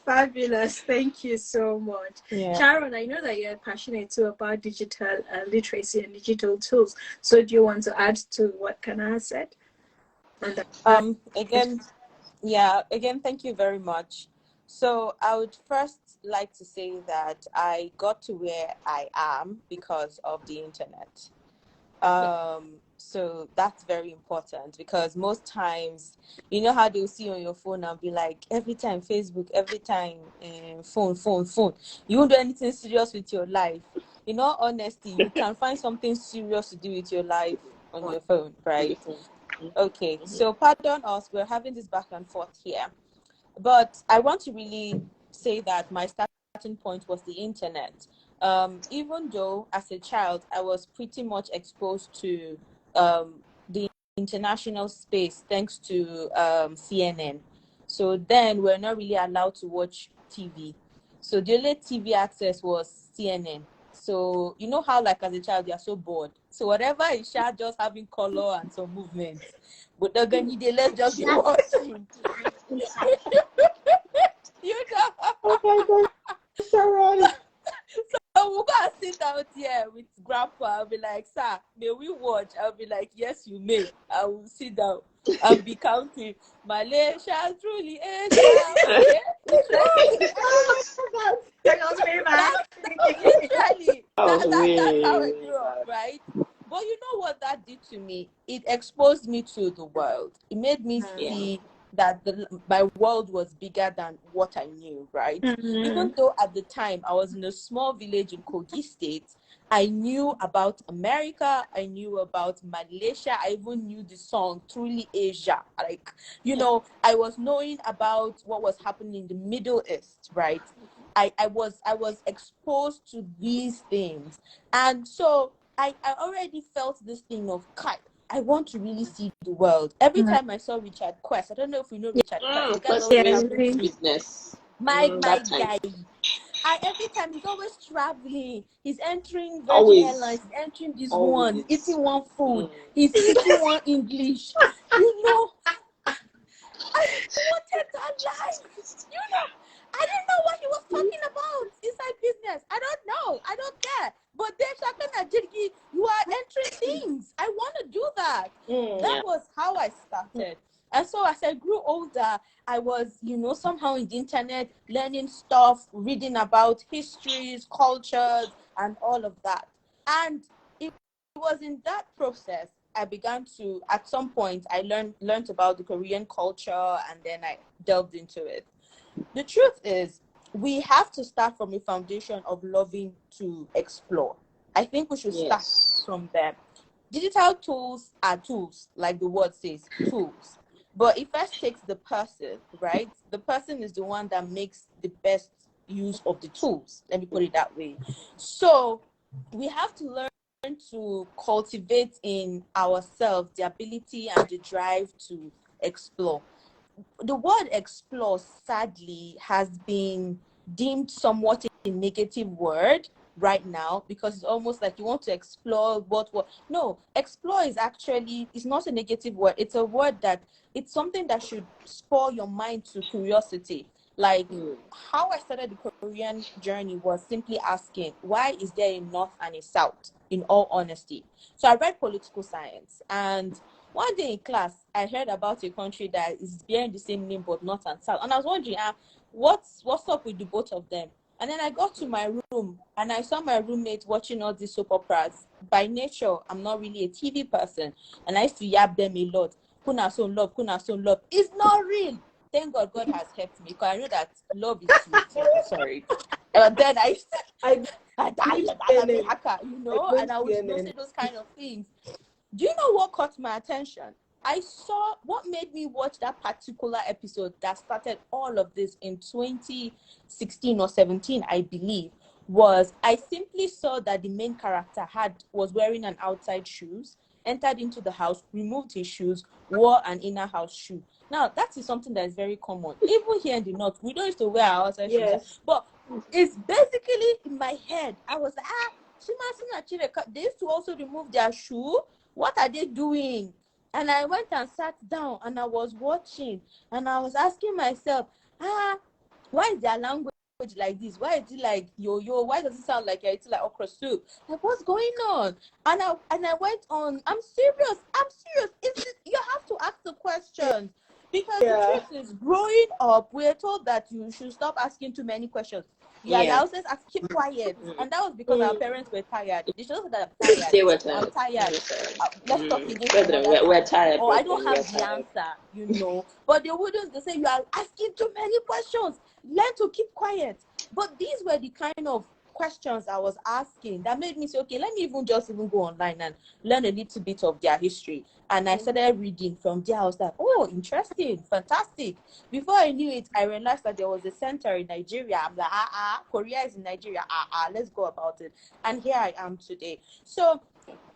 Fabulous. Thank you so much. Yeah. Sharon, I know that you're passionate too about digital literacy and digital tools. So do you want to add to what Kana said? Again, thank you very much. So I would first like to say that I got to where I am because of the internet. So that's very important, because most times, you know how they'll see on your phone and be like, every time Facebook, every time phone. You won't do anything serious with your life. In all honesty, you can find something serious to do with your life on your phone, right? Okay, so pardon us, we're having this back and forth here. But I want to really say that my starting point was the internet. Even though as a child, I was pretty much exposed to the international space thanks to CNN. So then we're not really allowed to watch TV. So the only TV access was CNN. So you know how, like, as a child, you're so bored. So whatever is just having color and some movement. But they're going to let's just be watching. You know. Oh my God, Sharon. So we'll go and sit out here with grandpa. I'll be like, sir, may we watch? I'll be like, yes, you may. I will sit down and be counting. Malaysia, truly, Asia. Literally, that's how I grew up, right? But you know what that did to me? It exposed me to the world. It made me see that my world was bigger than what I knew, right? Even though at the time I was in a small village in Kogi State, I knew about America, I knew about Malaysia, I even knew the song Truly Asia. Like, I was knowing about what was happening in the Middle East, right? I was exposed to these things. And so I already felt this thing of I want to really see the world. Every time I saw Richard Quest, I don't know if you know Richard Quest. Quest means sweetness. My guy. every time he's always traveling. He's entering Virgin Always. Airlines. He's entering this Always. one, eating one food. He's speaking one English. You know, I wanted that life. You know, I didn't know what he was talking about inside business. I don't know. I don't care. But then Shakana Jirgi, you are entering things. I want to do that. That was how I started. And so as I grew older, I was, you know, somehow in the internet, learning stuff, reading about histories, cultures, and all of that. And it was in that process I began to, at some point, I learned about the Korean culture, and then I delved into it. The truth is, we have to start from a foundation of loving to explore. I think we should start from there. Digital tools are tools, like the word says, tools. But it first takes the person, right? The person is the one that makes the best use of the tools. Let me put it that way. So we have to learn to cultivate in ourselves the ability and the drive to explore. The word explore, sadly, has been deemed somewhat a negative word right now, because it's almost like you want to explore what no, explore is actually, it's not a negative word. It's a word that, it's something that should spur your mind to curiosity. Like how I started the Korean journey was simply asking, why is there a north and a south, in all honesty? So I read political science, and one day in class I heard about a country that is bearing the same name but north and south, and I was wondering, what's up with the both of them? And then I got to my room and I saw my roommate watching all these soap operas. By nature, I'm not really a TV person, and I used to yap them a lot. Kuna so love, kuna so love. It's not real. Thank God, God has helped me, because I know that love is sweet. Sorry. And then I you know, and I would say those kind of things. Do you know what caught my attention? I saw what made me watch that particular episode that started all of this in 2016 or 17, I believe, was I simply saw that the main character was wearing an outside shoes, entered into the house, removed his shoes, wore an inner house shoe. Now, that is something that is very common. Even here in the north, we don't used to wear our outside shoes. But it's basically in my head. I was like, they used to also remove their shoe. What are they doing? And I went and sat down and I was watching and I was asking myself, why is their language like this? Why is it like yo-yo? Why does it sound like it's like okra soup? Like, what's going on? And I went on. I'm serious. You have to ask the questions, because the truth is, growing up, we're told that you should stop asking too many questions. Yeah, says keep quiet, and that was because our parents were tired. They should have said, I'm tired. They were tired. I'm tired. Let's talk English. We're tired. Or I don't have the answer, you know. But they wouldn't. They say you are asking too many questions. Learn to keep quiet. But these were the kind of questions I was asking that made me say, okay, let me even go online and learn a little bit of their history. And I started reading from there. I was like, oh, interesting, fantastic. Before I knew it, I realized that there was a center in Nigeria. I'm like, Korea is in Nigeria. Let's go about it. And here I am today. So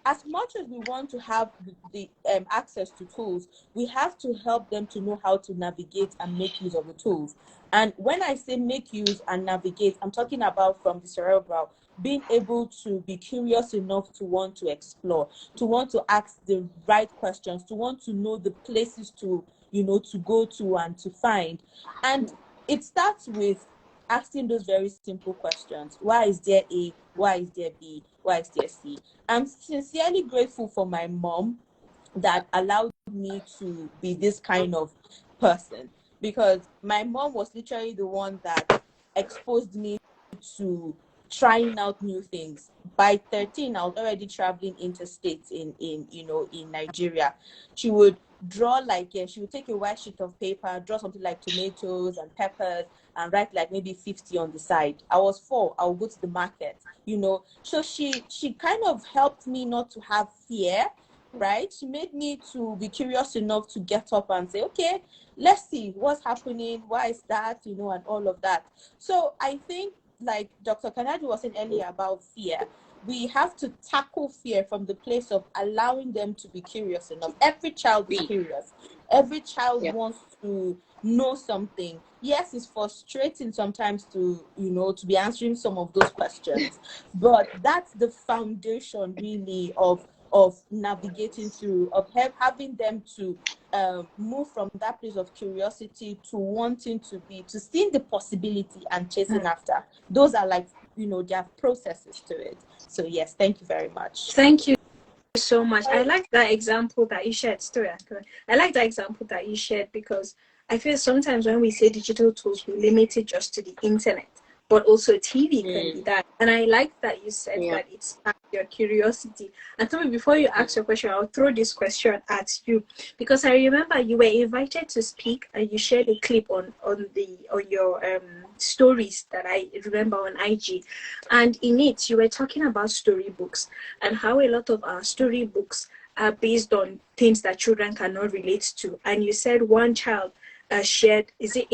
as much as we want to have the access to tools, we have to help them to know how to navigate and make use of the tools. And when I say make use and navigate, I'm talking about from the cerebral, being able to be curious enough to want to explore, to want to ask the right questions, to want to know the places to, to go to and to find. And it starts with asking those very simple questions. Why is there A? Why is there B? Why is there C? I'm sincerely grateful for my mom that allowed me to be this kind of person, because my mom was literally the one that exposed me to trying out new things. By 13, I was already traveling interstate in Nigeria. She would draw she would take a white sheet of paper, draw something like tomatoes and peppers, and write like maybe 50 on the side. I was 4, I would go to the market, So she kind of helped me not to have fear, right? She made me to be curious enough to get up and say, okay, let's see what's happening, why is that, and all of that. So I think, like Dr. Kanadi was saying earlier about fear, we have to tackle fear from the place of allowing them to be curious enough. Every child is curious. Every child wants to know something. Yes, it's frustrating sometimes to, to be answering some of those questions, but that's the foundation really of navigating through, of having them to move from that place of curiosity to wanting to seeing the possibility and chasing after. Those are like, there are processes to it. So yes, thank you very much. Thank you so much. I like that example that you shared. I like that example that you shared, because I feel sometimes when we say digital tools, we limit it just to the internet, but also TV can be that. And I like that you said that it sparked your curiosity. And tell me, before you ask your question, I'll throw this question at you, because I remember you were invited to speak and you shared a clip on your stories that I remember on IG, and in it you were talking about storybooks and how a lot of our storybooks are based on things that children cannot relate to. And you said one child shared, is it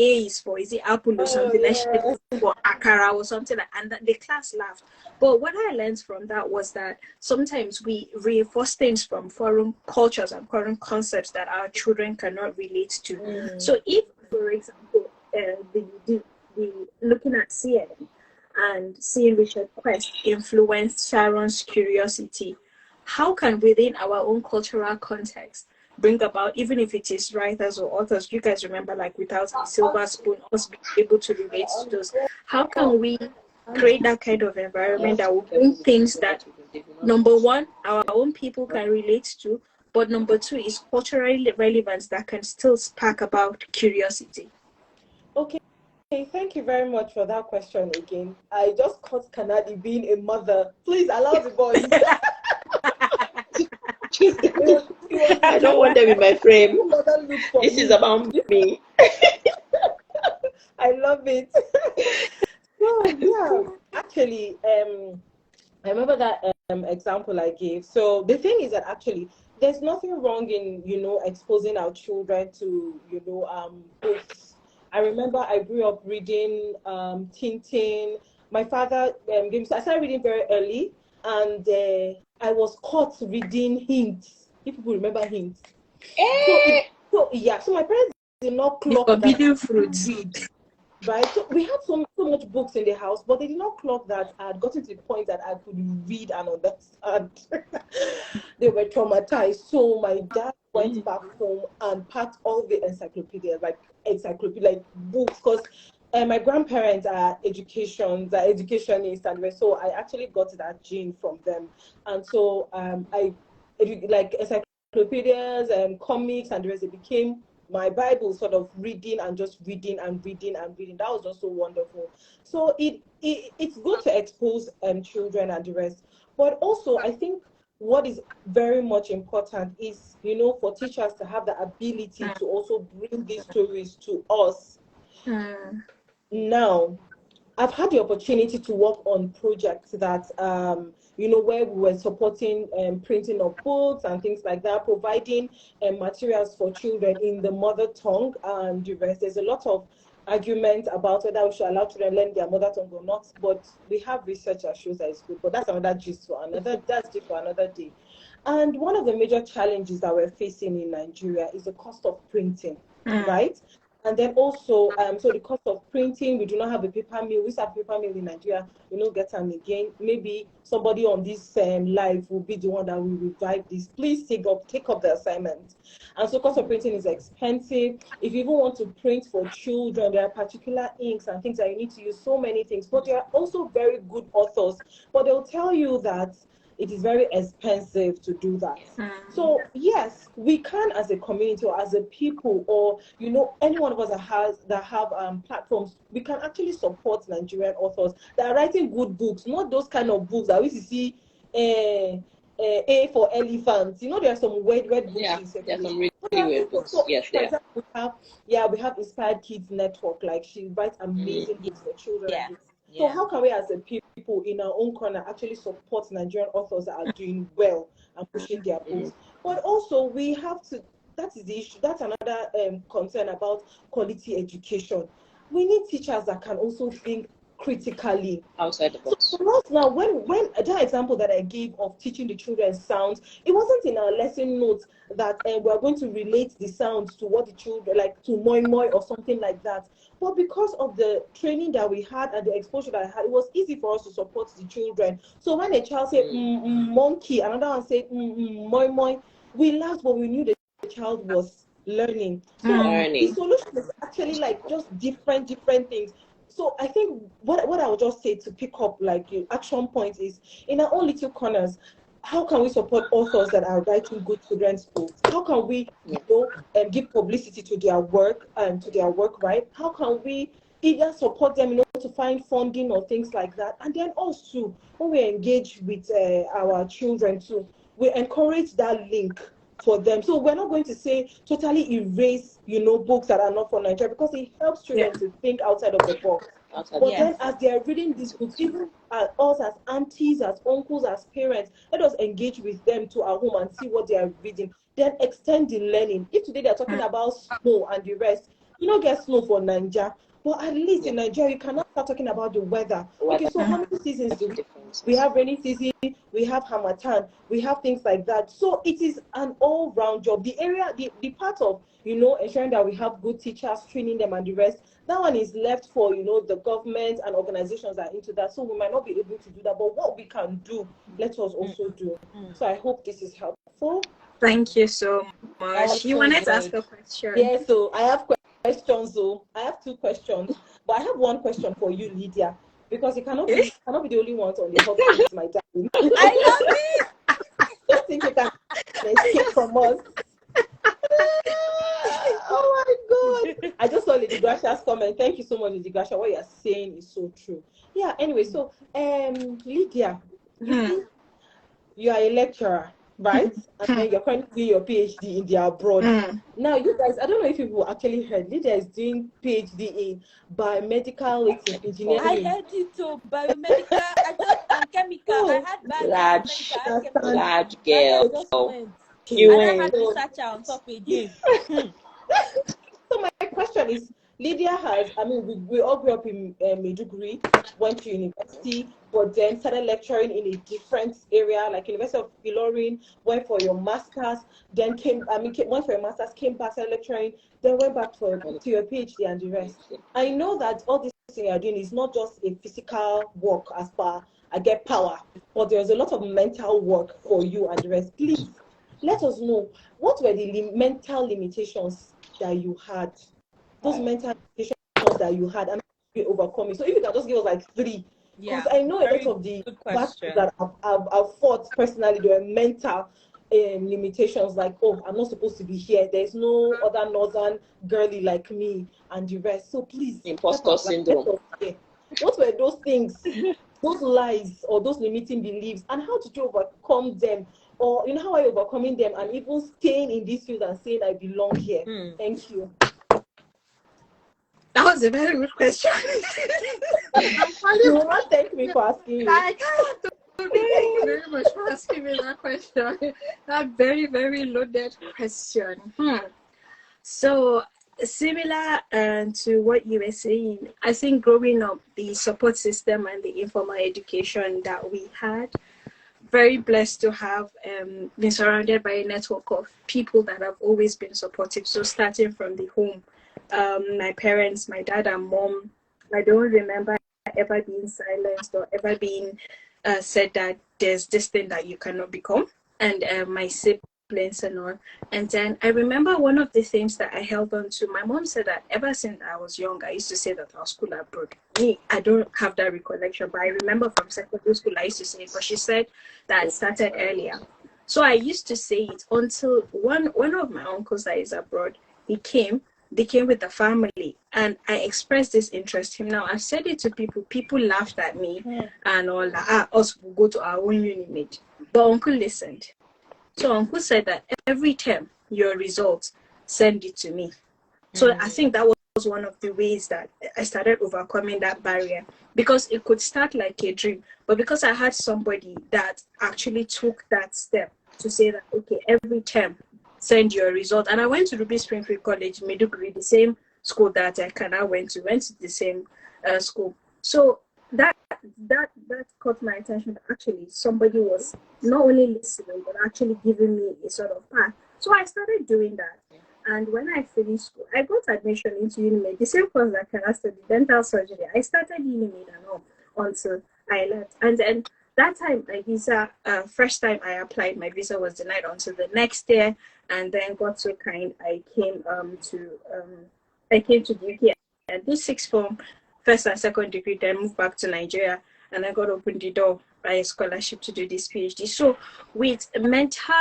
apple or something? Shared for akara or something, and the class laughed. But what I learned from that was that sometimes we reinforce things from foreign cultures and foreign concepts that our children cannot relate to. So if, for example, the looking at CNN and seeing Richard Quest influenced Sharon's curiosity, how can within our own cultural context bring about, even if it is writers or authors, you guys remember, like Without a Silver Spoon, us being able to relate to those, how can we create that kind of environment that will bring things that, number one, our own people can relate to, but number two is culturally relevant that can still spark about curiosity? Okay, thank you very much for that question again. I just caught Kanadi being a mother. Please allow the boys. I don't want them in my frame. This is about me. I love it. So yeah, actually, I remember that example I gave. So the thing is that actually there's nothing wrong in exposing our children to books. I remember I grew up reading Tintin. My father I started reading very early, and I was caught reading Hints. If people remember Hints. So my parents did not clock forbidden fruits. Right, so we had so much books in the house, but they did not clock that I had gotten to the point that I could read and understand. They were traumatized. So my dad went back home and packed all the encyclopedias, like books, because my grandparents are educationists, and so I actually got that gene from them. And so I like encyclopedias and comics and the rest. It became my Bible, sort of reading and just reading and reading and reading. That was just so wonderful. So it's good to expose children and the rest. But also, I think what is very much important is, for teachers to have the ability to also bring these stories to us. Now, I've had the opportunity to work on projects that, where we were supporting printing of books and things like that, providing materials for children in the mother tongue and the rest. There's a lot of argument about whether we should allow children learn their mother tongue or not, but we have research that shows that it's good. But that's another gist for another day. And one of the major challenges that we're facing in Nigeria is the cost of printing, right? And then also, so the cost of printing, we do not have a paper mill. We used to have paper mill in Nigeria. We don't get them again. Maybe somebody on this live will be the one that will revive this. Please take up the assignment. And so cost of printing is expensive. If you even want to print for children, there are particular inks and things that you need to use, so many things. But there are also very good authors. But they'll tell you that it is very expensive to do that. So yes, we can, as a community or as a people, or any one of us that have platforms, we can actually support Nigerian authors that are writing good books, not those kind of books that we see A for elephants. There are some weird books. Yeah, there are some really weird books. So, yes, for example, we have Inspired Kids Network. Like, she writes amazing books for children. So how can we, as a people in our own corner, actually support Nigerian authors that are doing well and pushing their books? But also, we have to, that is the issue, that's another concern about quality education. We need teachers that can also think critically. Outside the box. For us now, when that example that I gave of teaching the children sounds, it wasn't in our lesson notes that we are going to relate the sounds to what the children like to moi moi or something like that. But because of the training that we had and the exposure that I had, it was easy for us to support the children. So when a child said monkey, another one said moi moi, we laughed, but we knew the child was learning. So the solution is actually like just different things. So I think what I would just say to pick up like your action point is in our own little corners, how can we support authors that are writing good children's books? How can we, give publicity to their work and to their work, right? How can we either support them, to find funding or things like that? And then also, when we engage with our children too, we encourage that link for them. So we're not going to say totally erase, books that are not for Nigeria, because it helps children to think outside of the box. But then as they are reading these books, even us as aunties, as uncles, as parents, let us engage with them to our home and see what they are reading. Then extend the learning. If today they're talking about snow and the rest, you don't get snow for Nigeria. But at least in Nigeria, you cannot start talking about the weather. Okay, so how many seasons do we have? Rainy season, we have Harmattan, we have things like that. So it is an all-round job. The area, the part of, ensuring that we have good teachers, training them and the rest, that one is left for, the government and organizations that are into that. So we might not be able to do that. But what we can do, let us also do. So I hope this is helpful. Thank you so much. You wanted to ask a question? Yeah, so I have questions. So I have 2 questions, but I have 1 question for you, Lydia, because you cannot be the only one on the hot seat, my darling. I love it. I think you can escape from us. Oh my God! I just saw Lady Grasha's comment. Thank you so much, Lady Grasha. What you're saying is so true. Yeah. Anyway, so Lydia, you are a lecturer, right? And then you're currently doing your PhD in the abroad. Now, you guys, I don't know if you actually heard, Lydia is doing PhD in biomedical engineering. I heard it too, biomedical, and chemical. I had large girl. I never research on top again. So my question is, Lydia has, we all grew up in Maiduguri, went to university, but then started lecturing in a different area, like University of Ilorin, went for your master's, then went for your master's, came back, started lecturing, then went back to your PhD and the rest. I know that all this thing you're doing is not just a physical work as far I get power, but there's a lot of mental work for you and the rest. Please, let us know, what were the mental limitations that you had? Those mental limitations that you had, and how you overcome it. So if you can just give us like 3, because I know a lot of the battles that I've fought personally, there were mental limitations, like, I'm not supposed to be here. There's no other northern girly like me and the rest. So please, imposter syndrome. What were those things, those lies or those limiting beliefs, and how did you overcome them? Or how are you overcoming them and even staying in this field and saying I belong here? Thank you. That was a very good question. You will not thank me for asking you. I can't. Thank you very much for asking me that question. That very, very loaded question. So similar to what you were saying, I think growing up, the support system and the informal education that we had, very blessed to have been surrounded by a network of people that have always been supportive. So starting from the home, my parents, my dad and mom, I don't remember ever being silenced or ever being said that there's this thing that you cannot become. And my siblings and all. And then I remember one of the things that I held on to. My mom said that ever since I was young, I used to say that I'll school abroad. Me, I don't have that recollection, but I remember from secondary school I used to say it. But she said that it started earlier. So I used to say it until one of my uncles that is abroad, they came with the family, and I expressed this interest in him. Now I've said it to people laughed at me and all that. Us will go to our own unit. But uncle listened. So uncle said that every term your results, send it to me. So I think that was one of the ways that I started overcoming that barrier, because it could start like a dream, but because I had somebody that actually took that step to say that, okay, every term send your result. And I went to Ruby Springfield College, Maiduguri, the same school that Kana went to the same school. So that that caught my attention. Actually, somebody was not only listening but actually giving me a sort of path. So I started doing that. And when I finished school, I got admission into UNIMED, the same course that I studied, dental surgery. I started UNIMED and all until I left. And then that time, my visa, first time I applied, my visa was denied until the next year. And then got so kind, I came to the UK and did sixth form, first and second degree, then moved back to Nigeria, and I got opened the door by a scholarship to do this PhD. So with mental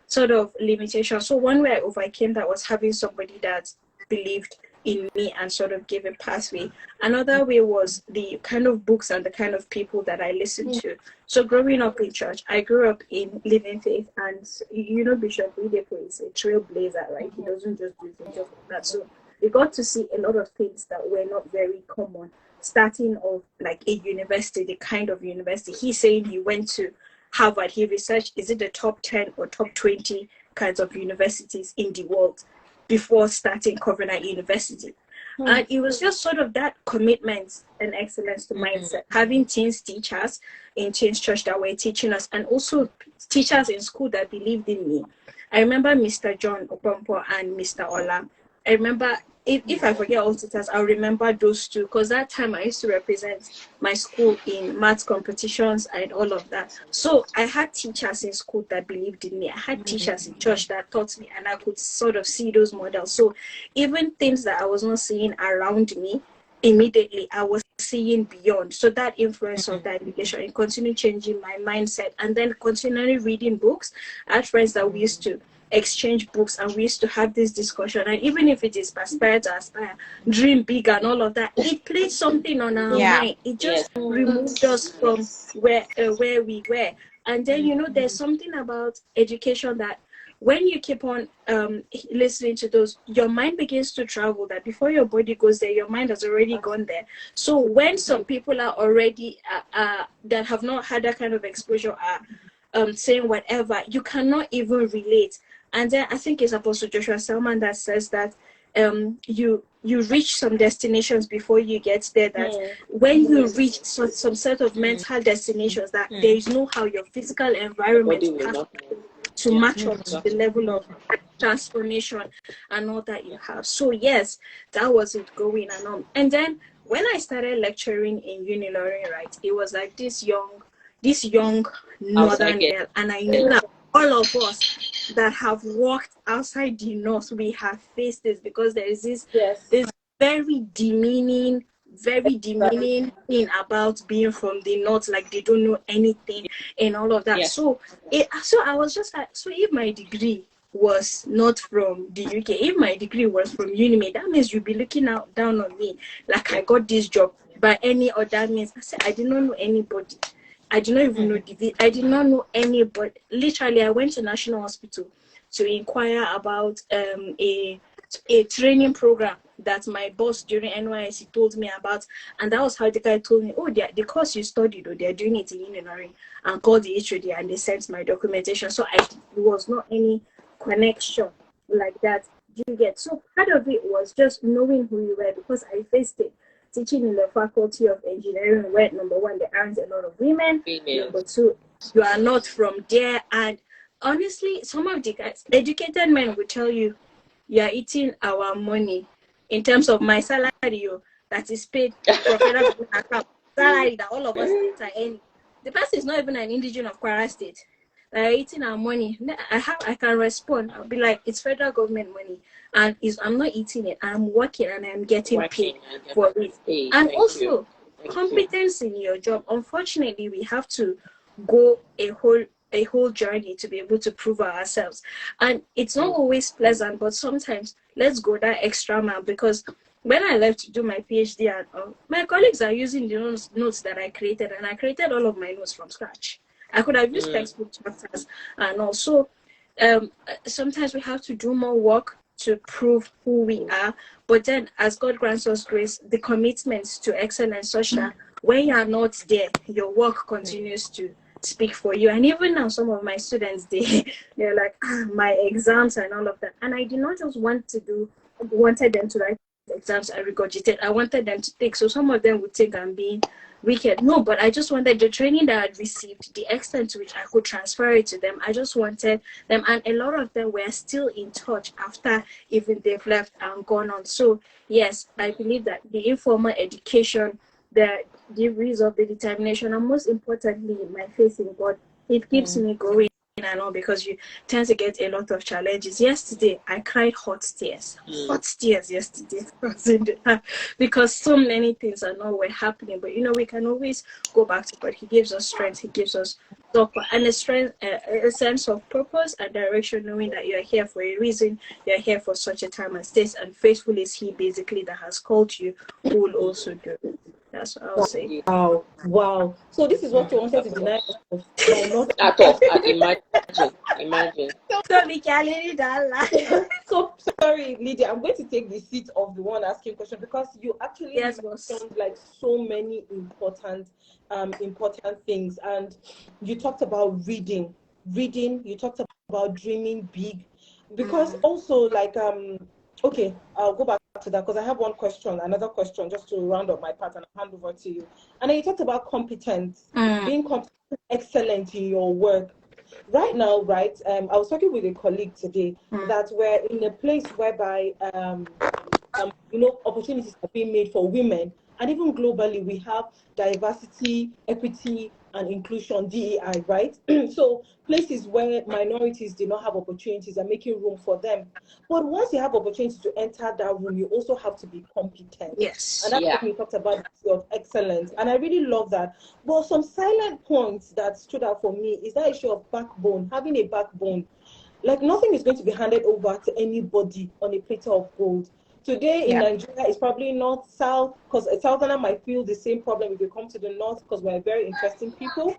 sort of limitation, so one way I overcame that was having somebody that believed in me and sort of gave a pathway. Another way was the kind of books and the kind of people that I listened to. So growing up in church, I grew up in Living Faith, and you know Bishop Lydia is a trailblazer, right? He doesn't just do things just like that. So we got to see a lot of things that were not very common, starting off like a university, the kind of university. He's saying he went to Harvard. He researched, is it the top 10 or top 20 kinds of universities in the world before starting Covenant University. And it was just sort of that commitment and excellence to mindset, having teens teachers in Teens Church that were teaching us, and also teachers in school that believed in me. I remember Mr. John Opompo and Mr. Ola. I remember, if I forget all teachers, I'll remember those two, because that time I used to represent my school in maths competitions and all of that. So I had teachers in school that believed in me. I had teachers in church that taught me, and I could sort of see those models. So even things that I was not seeing around me immediately, I was seeing beyond. So that influence of that education, it continued changing my mindset, and then continually reading books. I had friends that we used to exchange books, and we used to have this discussion, and even if it is aspire to aspire, dream big and all of that, it played something on our mind. It just removed us from where we were. And then, you know, there's something about education that when you keep on listening to those, your mind begins to travel, that before your body goes there, your mind has already gone there. So when some people are already that have not had that kind of exposure are saying whatever, you cannot even relate. And then I think it's Apostle Joshua Selman that says that you reach some destinations before you get there, that when you reach some sort of mental destinations, that there is no how your physical environment has to match up to the level of transformation and all that you have. So yes, that was it going on. And then when I started lecturing in Unilorin, right, it was like this young northern girl, and I knew that all of us that have walked outside the north, we have faced this, because there is this very demeaning thing about being from the north, like they don't know anything and all of that. So I was just like, so if my degree was not from the UK, if my degree was from UNIMED, that means you'll be looking down on me like I got this job by any other means. I said, I did not know anybody. I did not even know I did not know anybody. Literally, I went to National Hospital to inquire about a training program that my boss during NYSC told me about, and that was how the guy told me, oh, the course you studied, or they're doing it in Unilorin, and called the HOD, and they sent my documentation. So there was not any connection like that. You get, so part of it was just knowing who you were, because I faced it. Teaching in the Faculty of Engineering, where number one, there aren't a lot of women. Number two, you are not from there. And honestly, some of the guys, educated men will tell you, you are eating our money in terms of my salary that is paid for federal account. Salary that all of us are earning. The person is not even an indigenous of Kwara State. They are eating our money. I can respond. I'll be like, it's federal government money, and I'm not eating it. I'm working and I'm getting paid for it. And also, competence in your job. Unfortunately, we have to go a whole journey to be able to prove ourselves, and it's not always pleasant. But sometimes, let's go that extra mile, because when I left to do my PhD, and my colleagues are using the notes that I created, and I created all of my notes from scratch. I could have used textbook chapters, and also sometimes we have to do more work to prove who we are. But then, as God grants us grace, the commitments to excellence, such that when you are not there, your work continues to speak for you. And even now, some of my students, they're like, my exams and all of that. And I did not just wanted them to write exams I regurgitate. I wanted them to take. So some of them would take and be wicked. No, but I just wanted the training that I'd received, the extent to which I could transfer it to them. I just wanted them, and a lot of them were still in touch after even they've left and gone on. So yes, I believe that the informal education, the resolve, the determination, and most importantly, my faith in God, it keeps me going. And all, because you tend to get a lot of challenges. Yesterday, I cried hot tears yesterday because so many things are not were happening. But we can always go back to God. He gives us strength. He gives us support and a sense of purpose and direction, knowing that you are here for a reason. You are here for such a time as this, and faithful is He basically that has called you, who will also do it. That's what I'll say. Wow. So this is what you wanted to deny us by not at all. Imagine. So sorry, Lydia. I'm going to take the seat of the one asking question because you actually mentioned like so many important things, and you talked about reading. You talked about dreaming big, because also like okay, I'll go back to that because I have another question just to round up my part and I'll hand over to you. And then you talked about competence, being competent, excellent in your work. Right now, right, I was talking with a colleague today that we're in a place whereby, opportunities are being made for women. And even globally, we have diversity, equity, and inclusion, DEI, right? So places where minorities do not have opportunities are making room for them. But once you have opportunity to enter that room, you also have to be competent. Yes. And that's when you talked about the issue of excellence. And I really love that. But some silent points that stood out for me is that issue of backbone, having a backbone. Like nothing is going to be handed over to anybody on a platter of gold. Today in Nigeria, it's probably north, south, because a southerner might feel the same problem if you come to the north, because we're very interesting people.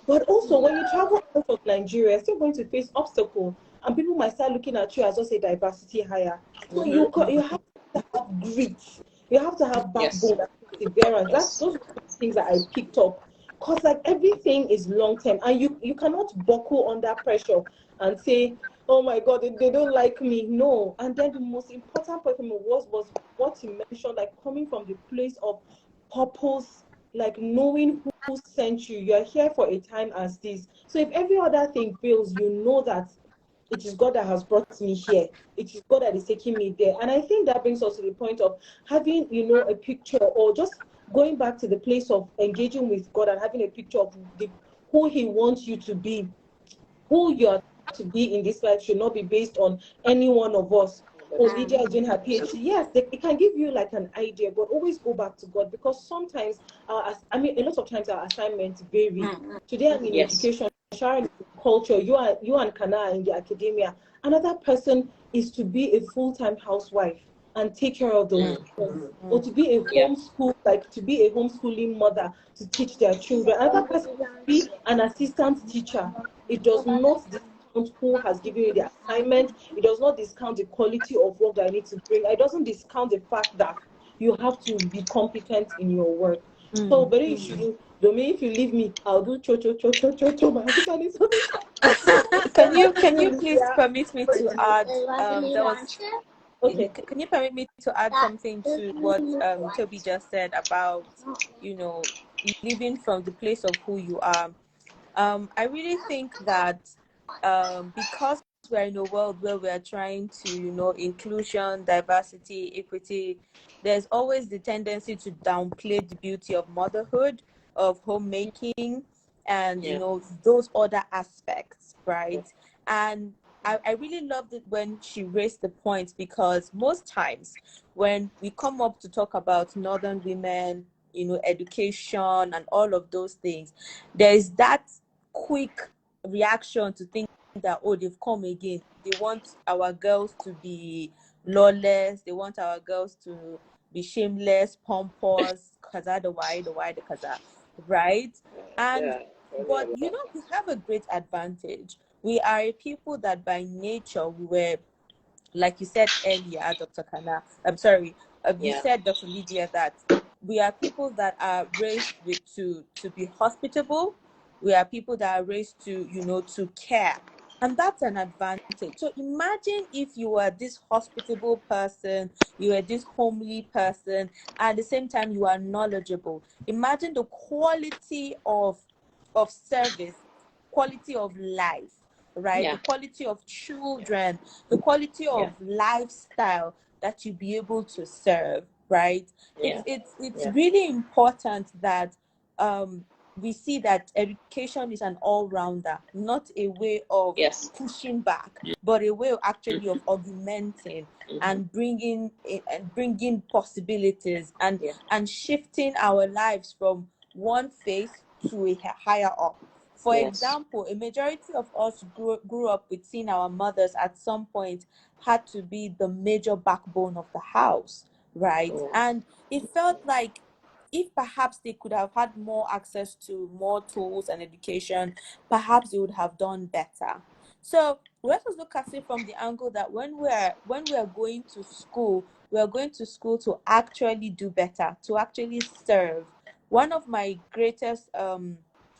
But also, when you travel out of Nigeria, you're still going to face obstacles, and people might start looking at you as just a diversity hire. So you have to have grit, you have to have backbone and perseverance. Those are the things that I picked up. Because like everything is long term, and you cannot buckle under pressure and say, oh my God, they don't like me. No. And then the most important point was what you mentioned, like coming from the place of purpose, like knowing who sent you. You're here for a time as this. So if every other thing fails, you know that it is God that has brought me here. It is God that is taking me there. And I think that brings us to the point of having, a picture, or just going back to the place of engaging with God and having a picture of who He wants you to be, who you are to be in this life should not be based on any one of us. Oh, Lydia is doing her PhD. Yes, it can give you like an idea, but always go back to God, because sometimes, a lot of times our assignments vary. Today I'm in education, Sharon in culture, you and Kana are in the academia. Another person is to be a full-time housewife and take care of those children, or to be a homeschooling mother to teach their children. Another person to be an assistant teacher. It does not discount who has given you the assignment. It does not discount the quality of work that I need to bring. It doesn't discount the fact that you have to be competent in your work. So, but if you leave me, I'll do cho. Can you please permit me to add? Can you permit me to add something to what Toby just said about living from the place of who you are? I really think that because we're in a world where we're trying to inclusion, diversity, equity, there's always the tendency to downplay the beauty of motherhood, of homemaking, and those other aspects, right? And I really loved it when she raised the point, because most times when we come up to talk about northern women, education and all of those things, there is that quick reaction to think that, oh, they've come again. They want our girls to be lawless. They want our girls to be shameless, pompous, kaza the why, the kaza, right? And but we have a great advantage. We are a people that by nature we were, like you said earlier, Dr. Kana. I'm sorry, you said, Dr. Lydia, that we are people that are raised to be hospitable. We are people that are raised to to care. And that's an advantage. So imagine if you were this hospitable person, you were this homely person, at the same time you are knowledgeable. Imagine the quality of service, quality of life, right? Yeah. The quality of children, the quality Yeah. of lifestyle that you be able to serve, right? Yeah. It's Yeah. really important that um we see that education is an all-rounder, not a way of Yes. pushing back, but a way of actually Mm-hmm. of augmenting Mm-hmm. and bringing possibilities Yeah. and shifting our lives from one phase to a higher up. For Yes. example, a majority of us grew up with seeing our mothers at some point had to be the major backbone of the house, right? Yeah. And it felt like if perhaps they could have had more access to more tools and education, perhaps they would have done better. So let us look at it from the angle that when we're going to school, we are going to school to actually do better, to actually serve. One of my greatest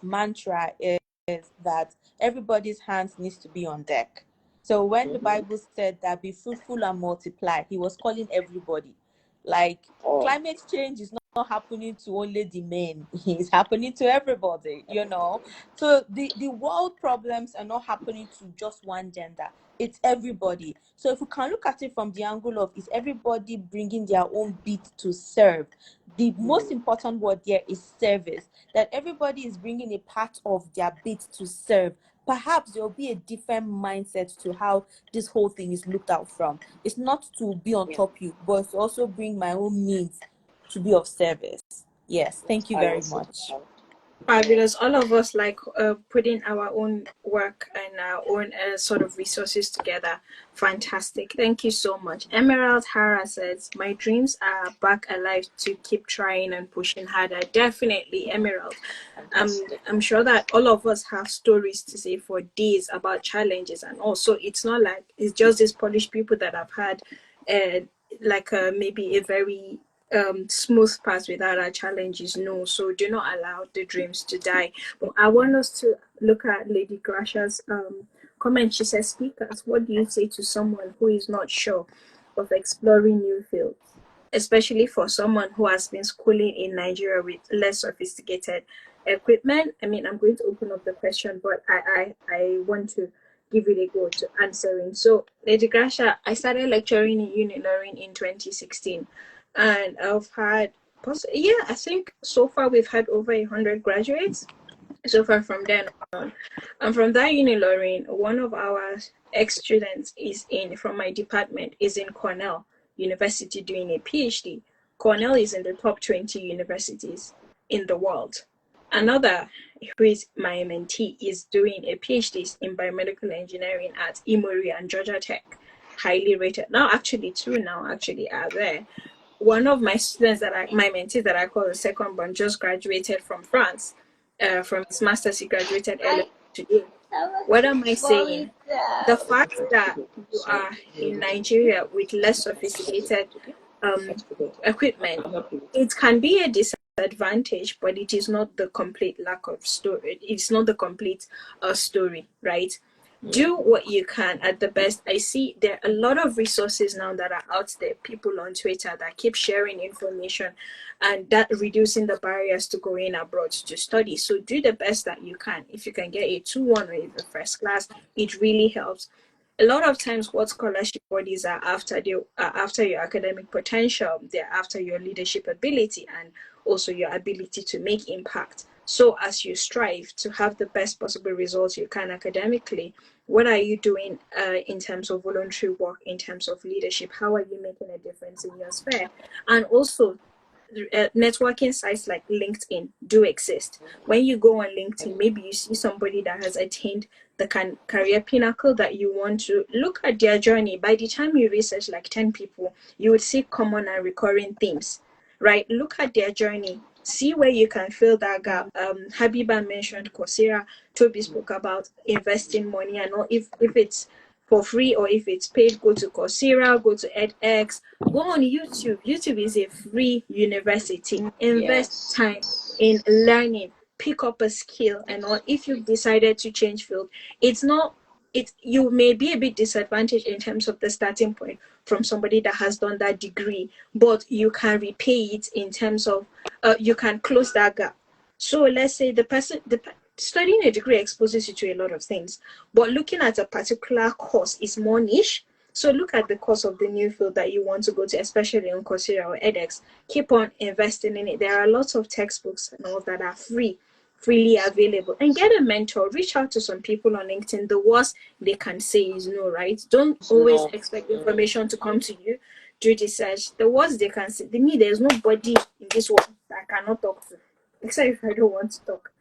mantra is that everybody's hands needs to be on deck. So when the Mm-hmm. Bible said that be fruitful and multiply, he was calling everybody. Like, Oh. climate change is not happening to only the men, it's happening to everybody, so the world problems are not happening to just one gender, it's everybody. So if we can look at it from the angle of is everybody bringing their own bit to serve, the most important word here is service, that everybody is bringing a part of their bit to serve, perhaps there will be a different mindset to how this whole thing is looked out from. It's not to be on Yeah. top you, but to also bring my own means to be of service. Yes, thank you I very also much. have. Yeah. Fabulous. All of us like putting our own work and our own sort of resources together. Fantastic. Thank you so much. Emerald Hara says, my dreams are back alive to keep trying and pushing harder. Definitely, Emerald. Fantastic. I'm sure that all of us have stories to say for days about challenges, and also it's not like it's just these polished people that have had uh, maybe a very smooth path without our challenges. No, so do not allow the dreams to die. But I want us to look at Lady Gracia's comment. She says, speakers, what do you say to someone who is not sure of exploring new fields, especially for someone who has been schooling in Nigeria with less sophisticated equipment? I mean, I'm going to open up the question, but I want to give it a go to answering. So, Lady Gracia, I started lecturing in Unilearning in 2016, and I've had, I think so far we've had over 100 graduates so far from then on. And from that Unilorin, one of our ex-students is in, from my department, is in Cornell University doing a PhD. Cornell is in the top 20 universities in the world. Another, who is my mentee, is doing a PhD in biomedical engineering at Emory and Georgia Tech, highly rated. Now, actually, two now actually are there. One of my students my mentees that I call the second born, just graduated from France, from his master's. He graduated earlier today. What am I saying? The fact that you are in Nigeria with less sophisticated um, equipment, it can be a disadvantage, but it is not the complete lack of story. It's not the complete story, right? Do what you can at the best. I see there are a lot of resources now that are out there, people on Twitter that keep sharing information and that reducing the barriers to going abroad to study. So do the best that you can. If you can get a 2-1 or even first class, it really helps. A lot of times what scholarship bodies are after, they are after your academic potential, they're after your leadership ability and also your ability to make impact. So as you strive to have the best possible results you can academically, what are you doing in terms of voluntary work, in terms of leadership? How are you making a difference in your sphere? And also, networking sites like LinkedIn do exist. When you go on LinkedIn, maybe you see somebody that has attained the career pinnacle that you want to look at their journey. By the time you research like 10 people, you would see common and recurring themes, right? Look at their journey. See where you can fill that gap. Habiba mentioned Coursera. Toby spoke about investing money, and all. If it's for free or if it's paid, go to Coursera, go to edX, go on YouTube. YouTube is a free university. Invest time in learning, pick up a skill, and all. If you've decided to change field, it's not you may be a bit disadvantaged in terms of the starting point from somebody that has done that degree, but you can repay it in terms of you can close that gap. So let's say studying a degree exposes you to a lot of things, but looking at a particular course is more niche. So look at the course of the new field that you want to go to, especially on Coursera or edX. Keep on investing in it. There are lots of textbooks and all that are freely available, and get a mentor. Reach out to some people on LinkedIn. The worst they can say is no, right? Don't always expect information to come to you. Do research. The worst they can say, to me, there's nobody in this world that I cannot talk to, except if I don't want to talk.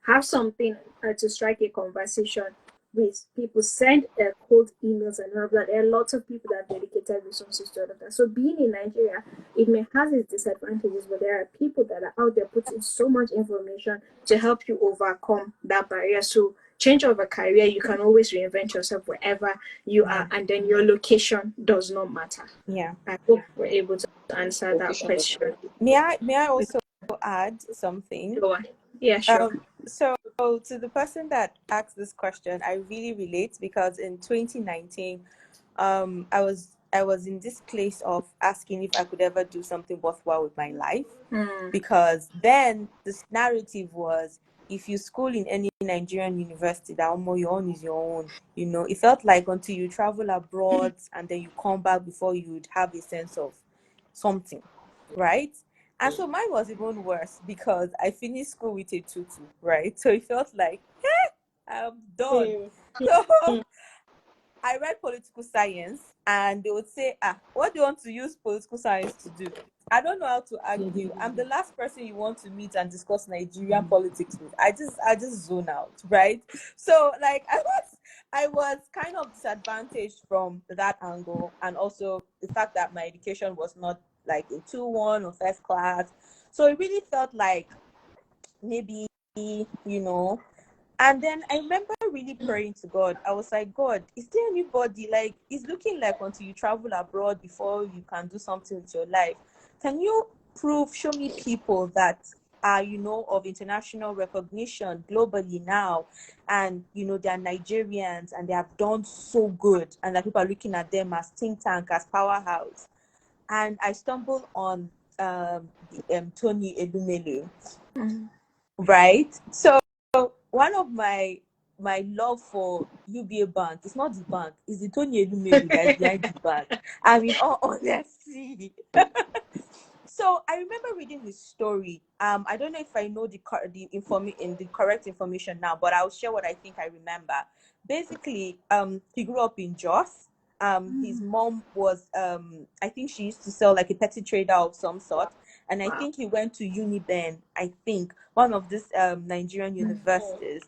Have something to strike a conversation with people. Send cold emails and all of that. There are lots of people that have dedicated resources to all of that. So being in Nigeria, it may have its disadvantages, but there are people that are out there putting so much information to help you overcome that barrier. So change of a career, you can always reinvent yourself wherever you are, and then your location does not matter. Yeah. I hope we're able to answer that question. May I also add something? Go on. Yeah, sure. So to the person that asked this question, I really relate, because in 2019, I was in this place of asking if I could ever do something worthwhile with my life, because then this narrative was, if you school in any Nigerian university, that your own is your own. You know, it felt like until you travel abroad and then you come back before you would have a sense of something, right? And so mine was even worse, because I finished school with a tutu, right? So it felt like, I'm done. So I read political science, and they would say, what do you want to use political science to do? I don't know how to argue. I'm the last person you want to meet and discuss Nigerian politics with. I just zone out, right? So like I was kind of disadvantaged from that angle, and also the fact that my education was not like a 2-1 or first class. So it really felt like maybe, and then I remember really praying to God. I was like, God, is there anybody, like, it's looking like until you travel abroad before you can do something with your life, can you show me people that are, of international recognition globally now, and, they are Nigerians and they have done so good, and that people are looking at them as think tank, as powerhouse. And I stumbled on Tony Elumelu, right? So one of my love for UBA Bank, it's not the bank, it's the Tony Elumelu that's behind the bank. I mean, all honesty. So I remember reading his story. I don't know if I know the correct information now, but I'll share what I think I remember. Basically, he grew up in Jos. His mom was, I think she used to sell like a petty trader of some sort. And I think he went to Uniben, I think, one of these Nigerian universities.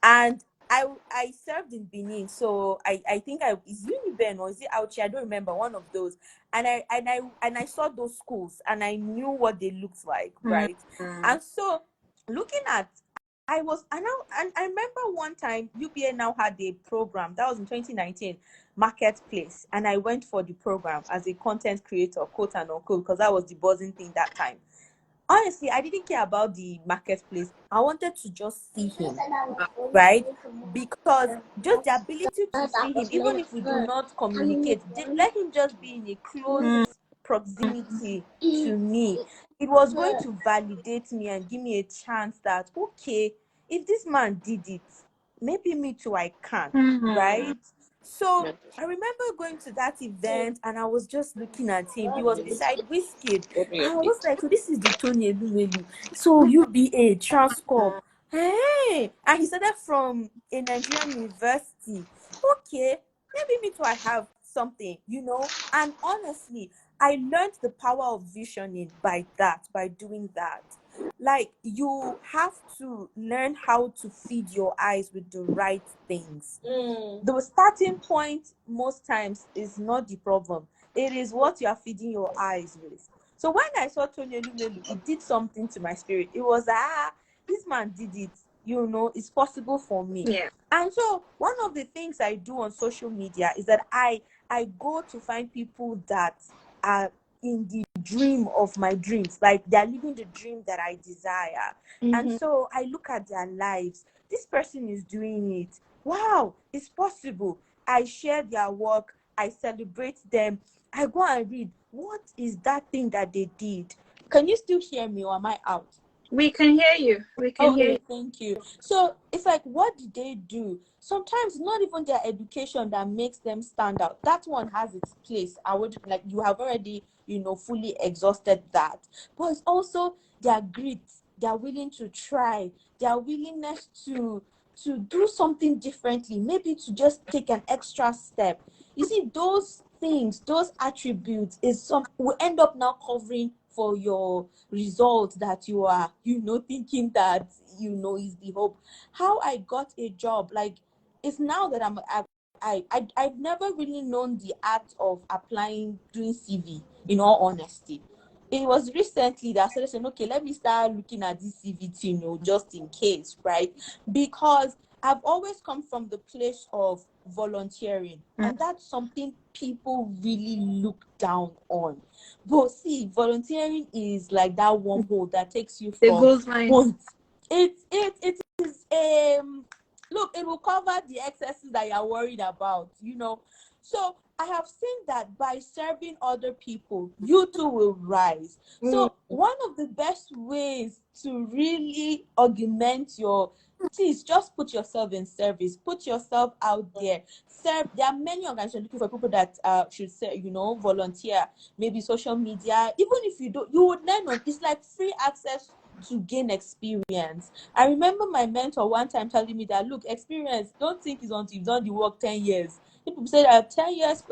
And I served in Benin, so I think is Uniben or is it Auchi? I don't remember, one of those. And I saw those schools, and I knew what they looked like, right? And so looking at, I remember one time UBA now had a program that was in 2019, Marketplace, and I went for the program as a content creator, quote and unquote, because that was the buzzing thing that time. Honestly, I didn't care about the Marketplace. I wanted to just see him, right? Because just the ability to see him, even if we do not communicate, let him just be in a close proximity to me. It was going to validate me and give me a chance that, okay, if this man did it, maybe me too, I can, right? So I remember going to that event, and I was just looking at him. He was beside Wizkid. I was like, so this is the Tony Elumelu. So UBA, Transcorp. Hey! And he started from a Nigerian university. Okay, maybe me too, I have something, And honestly, I learned the power of visioning by doing that. Like, you have to learn how to feed your eyes with the right things. The starting point most times is not the problem. It is what you are feeding your eyes with. So when I saw Tony Elumelu, it did something to my spirit. It was, this man did it. It's possible for me. Yeah. And so one of the things I do on social media is that I go to find people that are in the dream of my dreams, like they're living the dream that I desire. And so I look at their lives. This person is doing it. Wow, It's possible. I share their work. I celebrate them. I go and read. What is that thing that they did? Can you still hear me, or am I out? We can hear you. We can hear you. Okay, thank you. So it's like, what did they do? Sometimes not even their education that makes them stand out. That one has its place. I would like, you have already, fully exhausted that. But it's also their grit, their willing to try, their willingness to do something differently, maybe to just take an extra step. You see, those things, those attributes will end up now covering for your result that you are, thinking that, is the hope. How I got a job, like, it's now that I've never really known the art of applying, doing CV, in all honesty. It was recently that I started saying, okay, let me start looking at this CV, just in case, right? Because I've always come from the place of volunteering, and that's something people really look down on. But see, volunteering is like that wormhole that takes you The from gold mine. point. It is look, it will cover the excesses that you're worried about, So I have seen that by serving other people, you too will rise. So one of the best ways to really augment your, please just put yourself in service, put yourself out there, serve. There are many organizations looking for people that should say, volunteer, maybe social media. Even if you don't, you would learn on, it's like free access to gain experience. I remember my mentor one time telling me that, look, experience, don't think it's until you've done the work 10 years. People say that 10 years,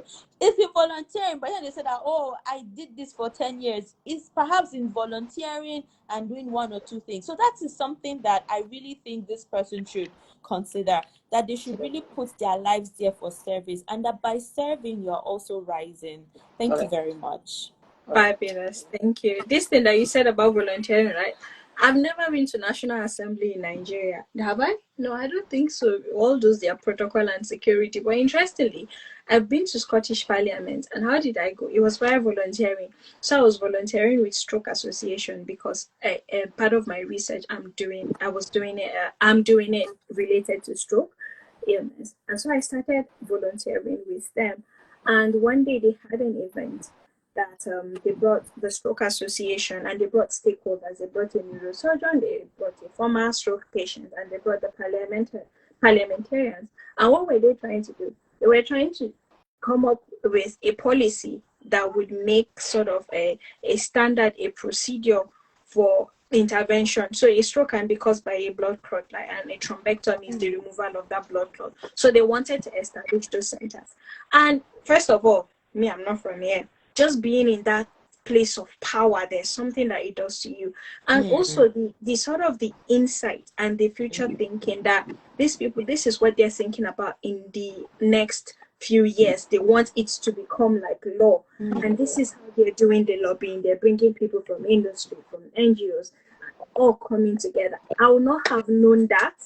it's in volunteering, but then they say that, oh, I did this for 10 years. It's perhaps in volunteering and doing one or two things. So that is something that I really think this person should consider, that they should really put their lives there for service, and that by serving, you're also rising. Thank you very much. Fabulous. Thank you. This thing that you said about volunteering, right? I've never been to National Assembly in Nigeria. Have I? No, I don't think so. All those, their protocol and security. But interestingly, I've been to Scottish Parliament. And how did I go? It was via volunteering. So I was volunteering with Stroke Association because part of my research I'm doing it related to stroke illness. And so I started volunteering with them. And one day they had an event that they brought the Stroke Association and they brought stakeholders. They brought a neurosurgeon, they brought a former stroke patient, and they brought the parliamentarians. And what were they trying to do? They were trying to come up with a policy that would make sort of a standard, a procedure for intervention. So a stroke can be caused by a blood clot, and a thrombectomy is the removal of that blood clot. So they wanted to establish those centers. And first of all, me, I'm not from here. Just being in that place of power, there's something that it does to you. And also the sort of the insight and the future thinking that these people, this is what they're thinking about in the next few years. They want it to become like law. And this is how they're doing the lobbying. They're bringing people from industry, from NGOs, all coming together. I would not have known that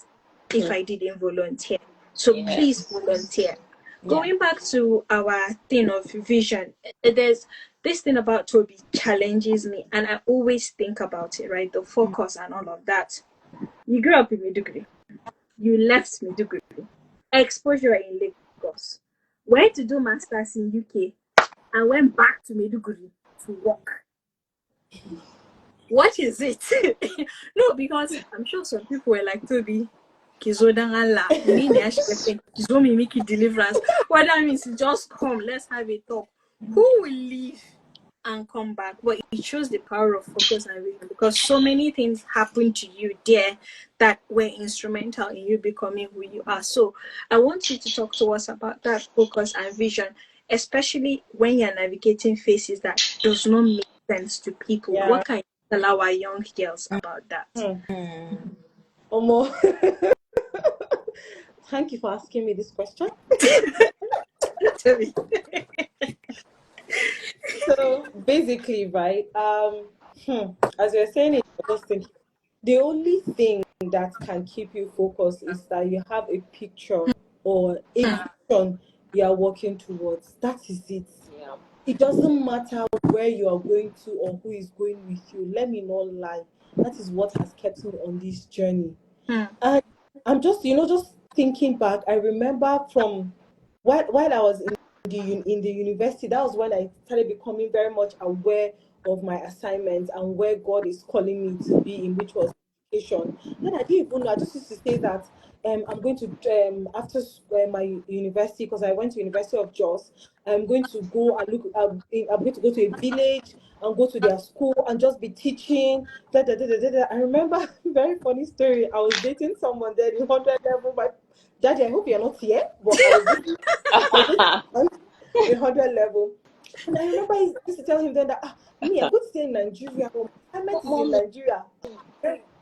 if I didn't volunteer. So please volunteer. Going back to our thing of vision, there's this thing about Toby challenges me, and I always think about it, right? The focus and all of that. You grew up in Maiduguri. You left Maiduguri. Exposure in Lagos. Went to do masters in UK and went back to Maiduguri to work. What is it? No, because I'm sure some people were like, Toby, deliverance. What that means is just come, let's have a talk. Who will leave and come back? But it shows the power of focus and vision, because so many things happen to you there that were instrumental in you becoming who you are. So I want you to talk to us about that focus and vision, especially when you're navigating phases that does not make sense to people. What can you tell our young girls about that? Thank you for asking me this question. So basically, right, as you're saying it, I was thinking, the only thing that can keep you focused is that you have a picture or a vision you are working towards. That is it. Yeah. It doesn't matter where you are going to or who is going with you. Let me not lie. That is what has kept me on this journey. And I'm just, just thinking back, I remember from while I was in the university, that was when I started becoming very much aware of my assignments and where God is calling me to be in, which was education. Then I didn't even know. I just used to say that I'm going to after my university, because I went to University of Jos. I'm going to go and look. I'm going to go to a village and go to their school and just be teaching. Da, da, da, da, da, da. I remember very funny story. I was dating someone there in 100 level. My daddy, I hope you're not here, but I was dating 100 level. And I remember I used to tell him then that me, I'm going to stay in Nigeria. But my assignment is in Nigeria.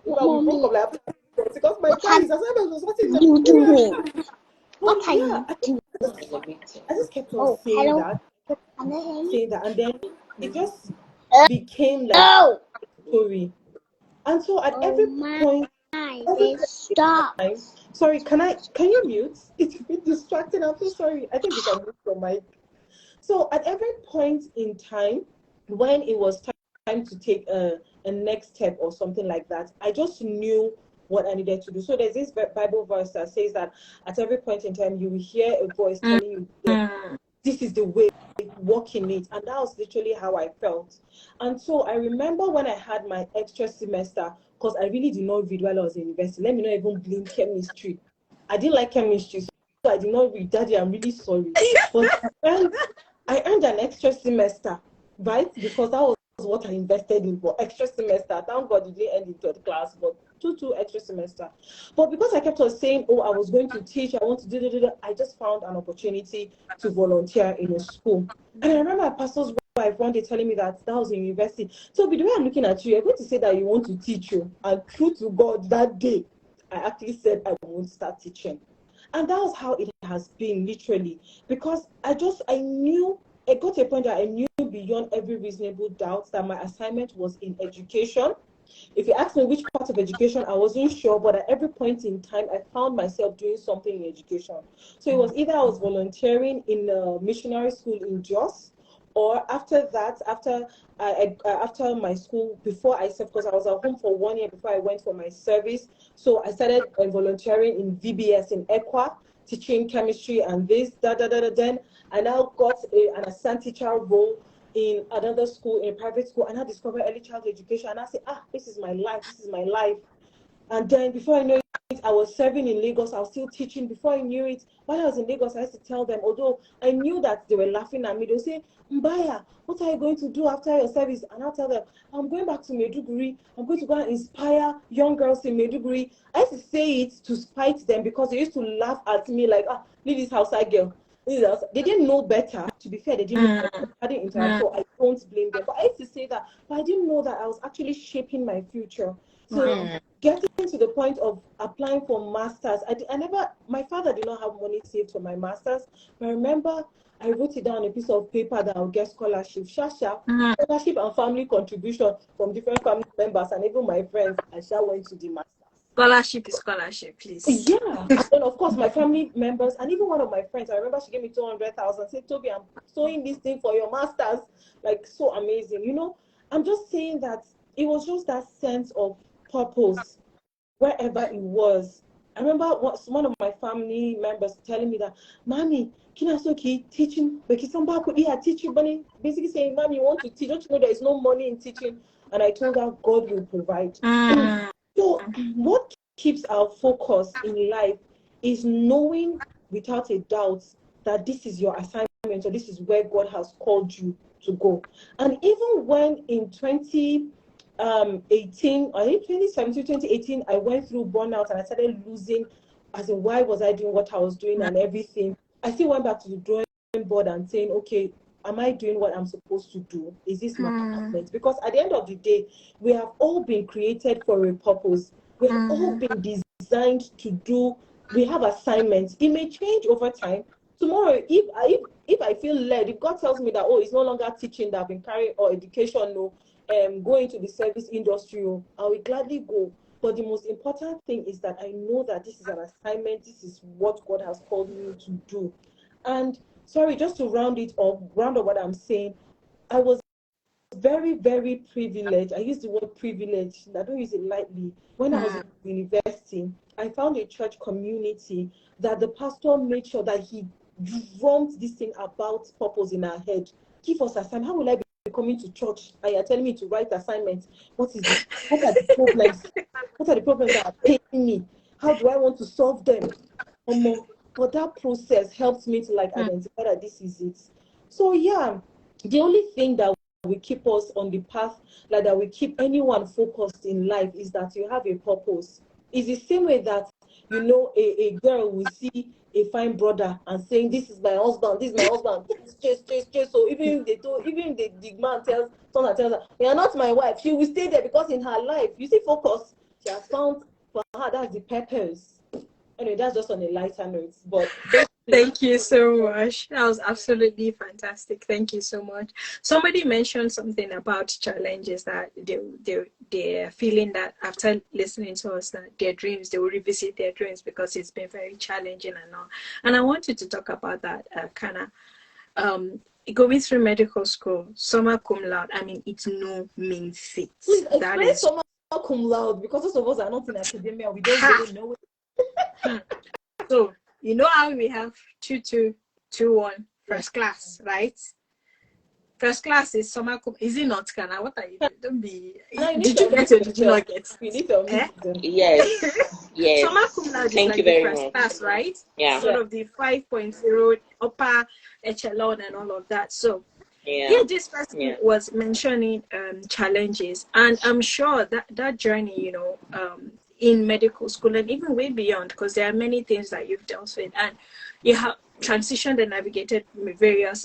Well, we broke up like after 6 months because my guy, his assignment was not in Nigeria. But yeah, I just kept on saying that, and then it just became like a story. And so at every point, time, sorry, can you mute? It's a bit distracting. I'm so sorry. I think you can mute your mic. So at every point in time, when it was time to take a next step or something like that, I just knew what I needed to do. So there's this Bible verse that says that at every point in time, you will hear a voice telling you, this is the way, walk in it. And that was literally how I felt. And so I remember when I had my extra semester, because I really did not read while I was in university. Let me not even blame chemistry. I didn't like chemistry, so I did not read. Daddy, I'm really sorry. But I earned an extra semester, right? Because that was what I invested in for extra semester. Thank God it didn't end in third class, but two extra semester. But because I kept on saying, oh, I was going to teach, I want to do, I just found an opportunity to volunteer in a school. And I remember my pastor's wife one day telling me that was in university. So the way I'm looking at you, you're going to say that you want to teach you. And true to God, that day, I actually said I won't start teaching. And that was how it has been, literally, because I knew, it got to a point that I knew beyond every reasonable doubt that my assignment was in education. If you ask me which part of education, I wasn't sure, but at every point in time, I found myself doing something in education. So it was either I was volunteering in a missionary school in Jos, or after that, after my school, before I served, because I was at home for 1 year before I went for my service. So I started volunteering in VBS in Equa, teaching chemistry and this, Then I now got an assistant teacher role in another school, in a private school, and I discovered early childhood education. And I said, this is my life. And then before I know it, I was serving in Lagos. I was still teaching. Before I knew it, while I was in Lagos, I used to tell them, although I knew that they were laughing at me, they would say, Mbaya, what are you going to do after your service? And I'll tell them, I'm going back to Maiduguri. I'm going to go and inspire young girls in Maiduguri. I used to say it to spite them because they used to laugh at me like, leave this outside girl. They didn't know better. To be fair, they didn't know better. I didn't interact, so I don't blame them. But I used to say that, but I didn't know that I was actually shaping my future. So getting to the point of applying for masters, my father did not have money saved for my masters. But I remember I wrote it down on a piece of paper that I'll get scholarship, scholarship and family contribution from different family members and even my friends. I went to the masters. Scholarship is scholarship, please. Yeah, and then of course my family members and even one of my friends. I remember she gave me 200,000. Said, Toby, I'm sewing this thing for your masters. Like, so amazing. I'm just saying that it was just that sense of purpose wherever it was. I remember one of my family members telling me that, Mommy, Kinasoki teaching, but teaching, basically saying, Mommy, you want to teach? Don't you know there is no money in teaching? And I told her, God will provide. So what keeps our focus in life is knowing without a doubt that this is your assignment or this is where God has called you to go. And even when in 2018, I think 2017, 2018, I went through burnout and I started losing, as in why was I doing what I was doing and everything. I still went back to the drawing board and saying, okay, am I doing what I'm supposed to do? Is this my assignment? Because at the end of the day, we have all been created for a purpose. We have all been designed to do. We have assignments. It may change over time. Tomorrow, if I feel led, if God tells me that, it's no longer teaching that I've been carrying or education, going to the service industry, I will gladly go. But the most important thing is that I know that this is an assignment. This is what God has called me to do. And sorry, just to round up what I'm saying, I was very, very privileged. I use the word privileged. I don't use it lightly. When I was in university, I found a church community that the pastor made sure that he drummed this thing about purpose in our head. Give us assignment. How will I be coming to church and you're telling me to write assignments? What are the problems? What are the problems that are paining me? How do I want to solve them? But that process helped me to identify that this is it. So yeah, the only thing that will keep us on the path, like that will keep anyone focused in life, is that you have a purpose. It's the same way that a girl will see a fine brother and saying, "This is my husband, this is my husband." Chase. So even if the man tells her, "You're not my wife," she will stay there because in her life, you see, focus. She has found for her that's the purpose. Anyway, that's just on a lighter note. But thank you so much. That was absolutely fantastic. Thank you so much. Somebody mentioned something about challenges that they're feeling that after listening to us, that their dreams, they will revisit their dreams because it's been very challenging and all. And I wanted to talk about that going through medical school, summa cum laude. I mean, it's no mean feat. Please explain summa cum laude, because most of us are not in academia. We don't really know it. So, you know how we have 2-2, 2-1, first class, right? First class is summa cum. Is it not, Kana? What are you doing? Don't be. Did you get it? Did you not get it? Yes. Summa cum laude is like the first class, right? Yeah. Sort of the 5.0 upper echelon and all of that. So, this person was mentioning challenges, and I'm sure that journey, in medical school and even way beyond, because there are many things that you've dealt with, and you have transitioned and navigated various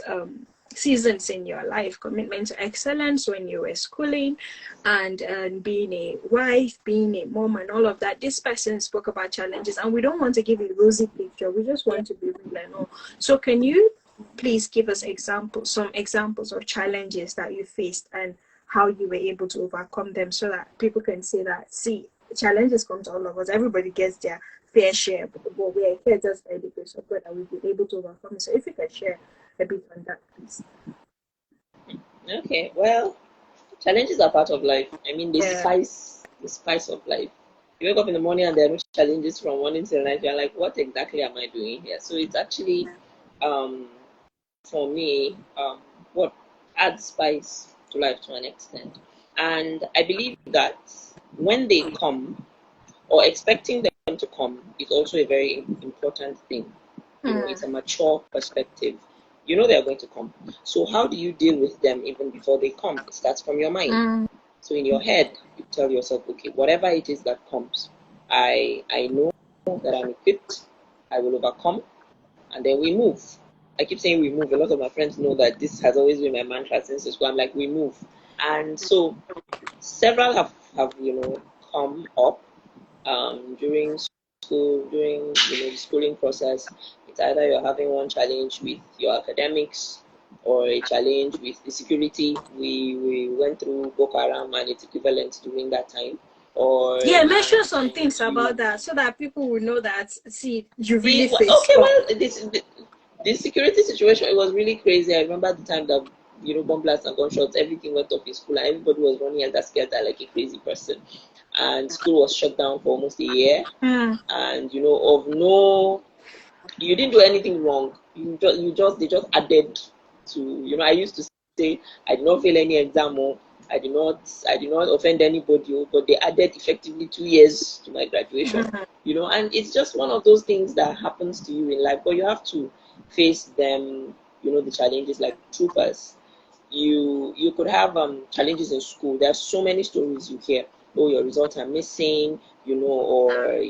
seasons in your life, commitment to excellence when you were schooling, and being a wife, being a mom, and all of that. This person spoke about challenges, and we don't want to give a rosy picture. We just want to be real and all. So can you please give us some examples of challenges that you faced and how you were able to overcome them, so that people can say that, see, challenges come to all of us. Everybody gets their fair share, but we are here just by the grace of God that we've been able to overcome it. So if you can share a bit on that, please. Okay, well, challenges are part of life. I mean, the spice of life. You wake up in the morning and there are no challenges from morning till night. You're like, what exactly am I doing here? So it's actually, for me, what adds spice to life to an extent. And I believe that when they come, or expecting them to come, is also a very important thing. It's a mature perspective. You know they're going to come. So how do you deal with them even before they come? It starts from your mind. So in your head, you tell yourself, okay, whatever it is that comes, I know that I'm equipped, I will overcome, and then we move. I keep saying we move. A lot of my friends know that this has always been my mantra since school. I'm like, we move. And so several have come up during school, during the schooling process. It's either you're having one challenge with your academics or a challenge with the security. We went through Boko Haram and its equivalent during that time. Or mention some things about that so that people will know that, see, you really faced the security situation, it was really crazy. I remember the time that bomb blasts and gunshots, everything went off in school and everybody was running and scared like a crazy person. And school was shut down for almost a year. And you didn't do anything wrong. They just added to, I used to say I did not fail any exam, or I did not offend anybody, but they added effectively 2 years to my graduation. And it's just one of those things that happens to you in life, but you have to face them, the challenges like troopers. You could have challenges in school. There are so many stories you hear. Oh, your results are missing, or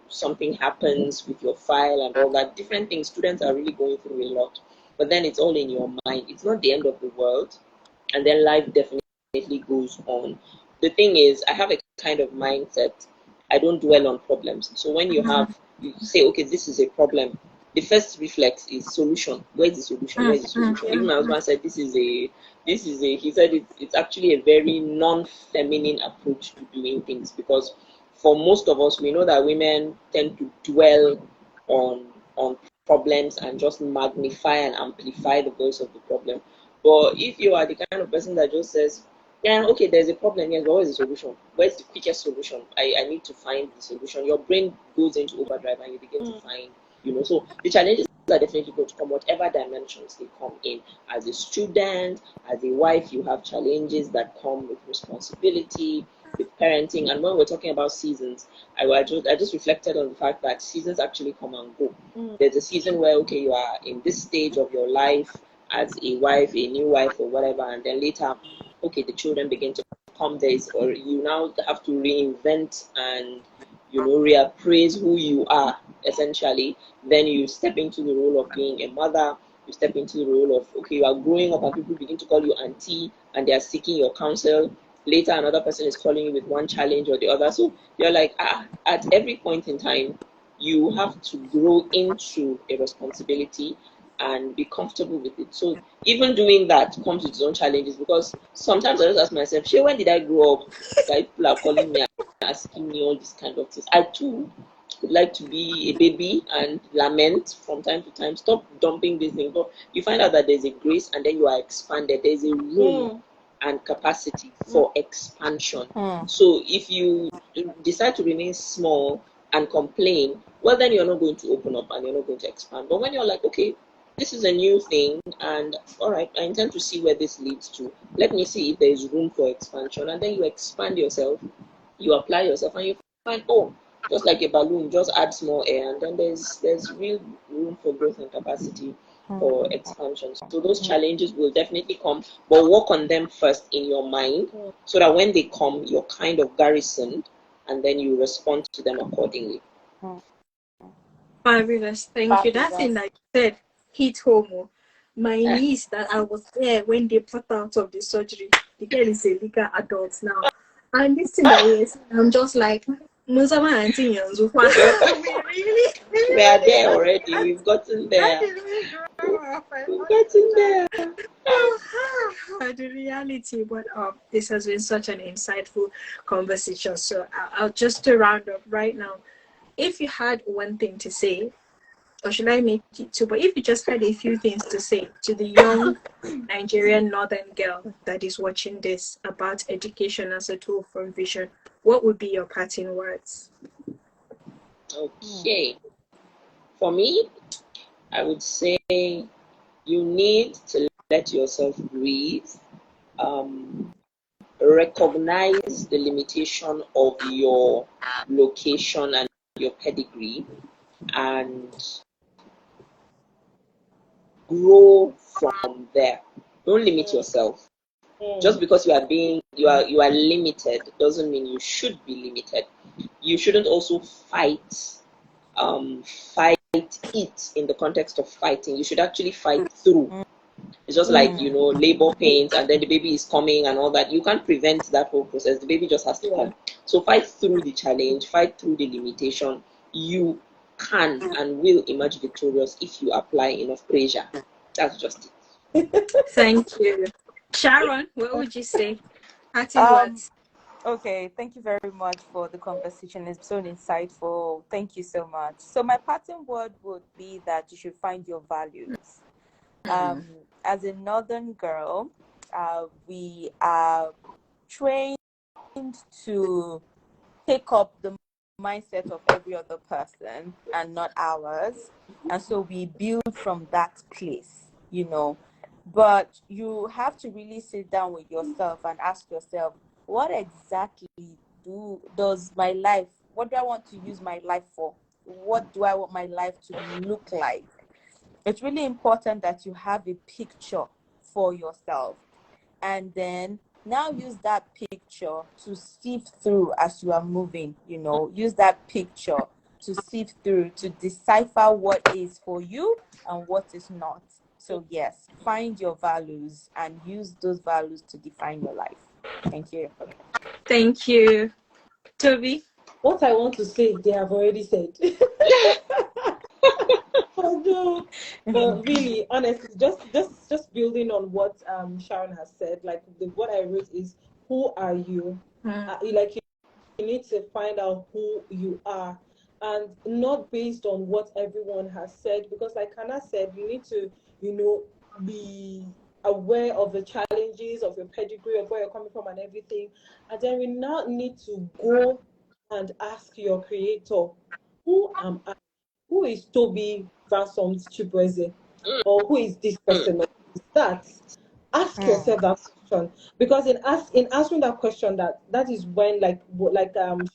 something happens with your file and all that. Different things. Students are really going through a lot. But then it's all in your mind. It's not the end of the world. And then life definitely goes on. The thing is, I have a kind of mindset. I don't dwell on problems. So when you say, okay, this is a problem, the first reflex is solution. Where's the solution? Where's the solution? Even my husband said he said it's actually a very non-feminine approach to doing things, because for most of us, we know that women tend to dwell on problems and just magnify and amplify the voice of the problem. But if you are the kind of person that just says, yeah, okay, there's a problem here, but where's the solution? Where's the quickest solution? I need to find the solution. Your brain goes into overdrive and you begin to find, so the challenges are definitely going to come, whatever dimensions they come in. As a student, as a wife, you have challenges that come with responsibility, with parenting. And when we're talking about seasons, I just reflected on the fact that seasons actually come and go. There's a season where, okay, you are in this stage of your life as a wife, a new wife or whatever, and then later, okay, the children begin to come. Or you now have to reinvent and reappraise who you are essentially. Then you step into the role of being a mother. You step into the role of, okay, you are growing up and people begin to call you auntie and they are seeking your counsel. Later another person is calling you with one challenge or the other. So you're like, at every point in time you have to grow into a responsibility and be comfortable with it. So even doing that comes with its own challenges, because sometimes I just ask myself, "Shay, when did I grow up that people are calling me and asking me all these kind of things?" I too would like to be a baby and lament from time to time. Stop dumping these things. But you find out that there's a grace and then you are expanded. There's a room and capacity for expansion. So if you decide to remain small and complain, well, then you're not going to open up and you're not going to expand. But when you're like, okay, this is a new thing, and all right, I intend to see where this leads to. Let me see if there is room for expansion, and then you expand yourself, you apply yourself, and you find, oh, just like a balloon, just adds more air, and then there's real room for growth and capacity for expansion. So those challenges will definitely come, but work on them first in your mind, so that when they come, you're kind of garrisoned, and then you respond to them accordingly. Fabulous, thank you. That thing that you said hit home. My niece that I was there when they put out of the surgery, the girl is a legal adult now. And this thing that we I'm just like, Muzama auntie Yanzu. We are there already. We've gotten there. We've gotten there. The reality, but this has been such an insightful conversation. So I'll just to round up right now. If you had one thing to say, or should I make it two? But if you just had a few things to say to the young Nigerian northern girl that is watching this about education as a tool for vision, what would be your parting words? Okay. For me, I would say you need to let yourself breathe. Recognize the limitation of your location and your pedigree, and grow from there. Don't limit yourself. Just because you are limited doesn't mean you should be limited. You shouldn't also fight it in the context of fighting. You should actually fight through. It's just like, labor pains and then the baby is coming and all that. You can't prevent that whole process. The baby just has to come. So fight through the challenge, fight through the limitation. You can and will emerge victorious if you apply enough pressure. That's just it. Thank you. Sharon, what would you say? Parting words. Okay, thank you very much for the conversation. It's so insightful. Thank you so much. So my parting word would be that you should find your values. As a northern girl, we are trained to take up the mindset of every other person and not ours, and so we build from that place, but you have to really sit down with yourself and ask yourself, what exactly what do I want to use my life for? What do I want my life to look like? It's really important that you have a picture for yourself, and then now use that picture to sift through as you are moving. Use that picture to sift through, to decipher what is for you and what is not. So yes, find your values and use those values to define your life. Thank you. Thank you. Toby? What I want to say, they have already said. But really, honestly, just building on what Sharon has said, like what I wrote is, who are you? Like you need to find out who you are, and not based on what everyone has said, because like Hannah said, you need to be aware of the challenges of your pedigree, of where you're coming from and everything. And then we now need to go and ask your creator, who am I? Who is Toby Ransom's Chibueze? Or who is this person? Or who is that? Ask yourself that question, because in answering that question, that is when, like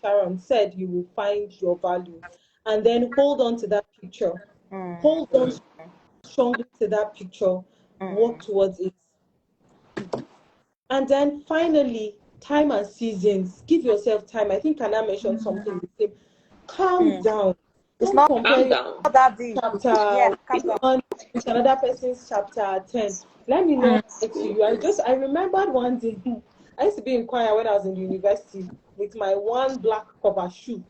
Sharon said, you will find your value. And then hold on to that picture. Hold on strongly to that picture. Work towards it. And then finally, time and seasons. Give yourself time. I think Anna mentioned something the same. Calm down. It's Don't not compare not that deep. chapter Calm down. 1 with another person's chapter 10. Let me not lie to you. I remembered one day. I used to be in choir when I was in the university with my one black cover shoe.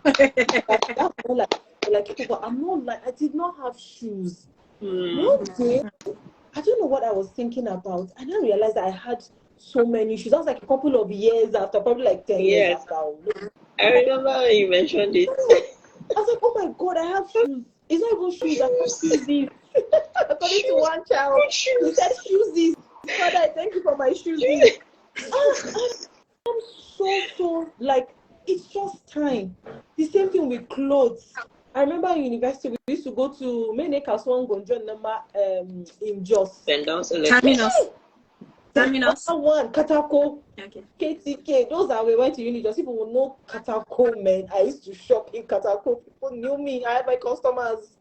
That's all like people, but I'm not like, I did not have shoes. One day, I don't know what I was thinking about. I didn't realize that I had so many shoes. That was like a couple of years after, probably like 10 years after. I remember when you mentioned it. I was like, oh my God, I have shoes. It's not even shoes. I have shoes. According to one child, he said shoes. Father, thank you for my shoes. I'm so like, it's just time. The same thing with clothes. I remember in university we used to go to Mene Kaswan Gonjo number in Jos. Terminus. One Katako. Okay. KTK. Those that we went to uni, just people will know Katako, man. I used to shop in Katako. People knew me. I had my customers.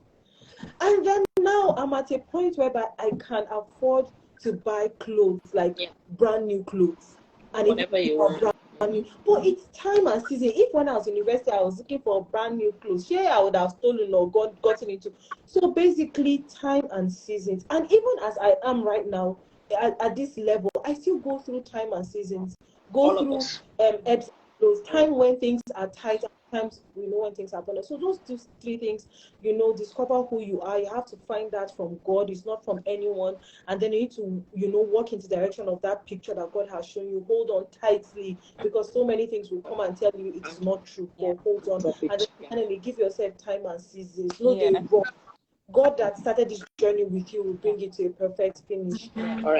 And then now I'm at a point whereby I can afford to buy clothes, like brand new clothes. And whatever you want. But it's time and season. If when I was in university, I was looking for brand new clothes, I would have stolen or gotten into. So basically, time and seasons. And even as I am right now, at this level, I still go through time and seasons. Go through ebbs and flows. Time when things are tight, times we know when things happen. So those three things, discover who you are. You have to find that from God. It's not from anyone. And then you need to, walk into the direction of that picture that God has shown you. Hold on tightly, because so many things will come and tell you it's not true. But hold on. And then finally, give yourself time and seasons. God that started this journey with you will bring it to a perfect finish. All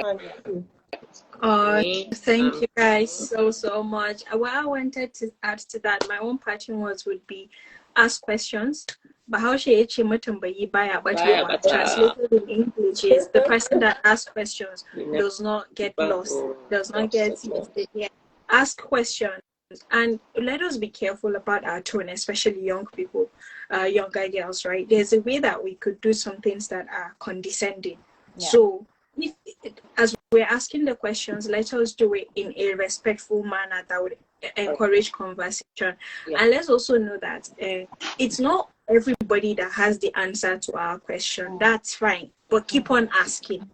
right. Thank you guys so much. What I wanted to add to that, my own parting words would be ask questions. But how she but translated in English is the person that asks questions does not get lost, does not get ask questions. And let us be careful about our tone, especially young people, younger girls, right? There's a way that we could do some things that are condescending. So as we're asking the questions, let us do it in a respectful manner that would encourage conversation. And let's also know that it's not everybody that has the answer to our question. That's fine, but keep on asking.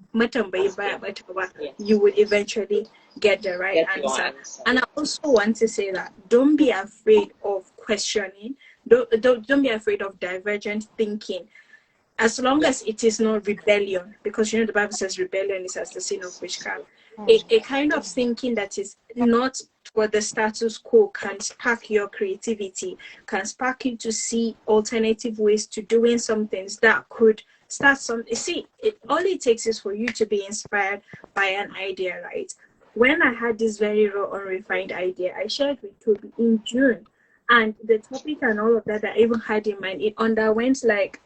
You would eventually get the right answer. And I also want to say that don't be afraid of questioning. Don't be afraid of divergent thinking, as long as it is not rebellion, because the Bible says rebellion is as the sin of witchcraft. A kind of thinking that is not for the status quo can spark your creativity, can spark you to see alternative ways to doing some things that could start some. All it takes is for you to be inspired by an idea, right? When I had this very raw, unrefined idea, I shared with Toby in June. And the topic and all of that I even had in mind, it underwent like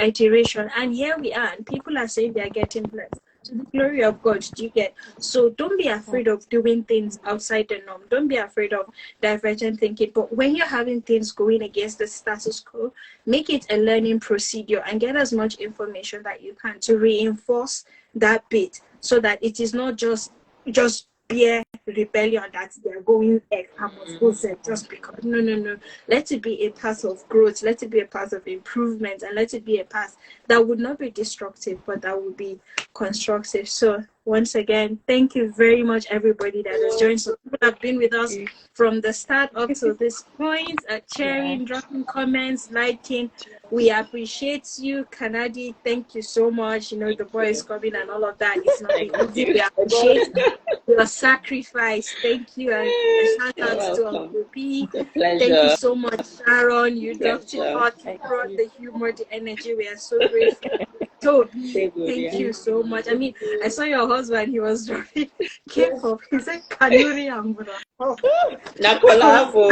iteration. And here we are, and people are saying they are getting blessed. To the glory of God, do you get? So don't be afraid of doing things outside the norm. Don't be afraid of divergent thinking. But when you're having things going against the status quo, make it a learning procedure and get as much information that you can to reinforce that bit, so that it is not just bare rebellion that they're going just because. No. Let it be a path of growth. Let it be a path of improvement, and let it be a path that would not be destructive, but that would be constructive. So once again, thank you very much, everybody that has joined. So people have been with us from the start up to this point, sharing, dropping comments, liking. We appreciate you, Kanadi. Thank you so much. The boy is coming and all of that. It's not easy. We appreciate your sacrifice. Thank you. And shout out to Uncle P. Thank you so much, Sharon. You dropped it hot. You brought the humor, the energy. We are so grateful. So Stay good, thank yeah. you so much. I mean, I saw your husband, he was driving K-pop. He said Kanuri Ambura. Oh, Na collabo.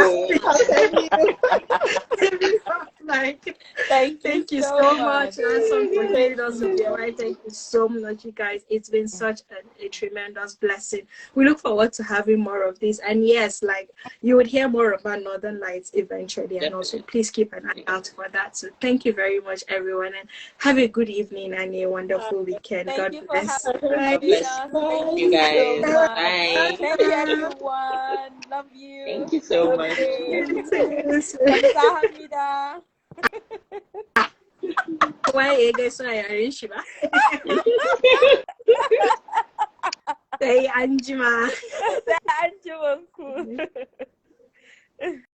like, Thank you you so so much, much. Ransom, for Thank giving us a you. right. Thank you so much, you guys. It's been such a tremendous blessing. We look forward to having more of this. And yes, like, you would hear more about Northern Lights eventually. And also, please keep an eye out for that. So thank you very much, everyone. And have a good evening and a wonderful weekend. Thank God you for bless. God having bless us. Bye. Thank you you so guys. much. Bye. Thank you, everyone. Love you. Thank you so much. Okay. Kamsahamnida. Why you guys so arrange ba? Say Anjima. Say Anjima.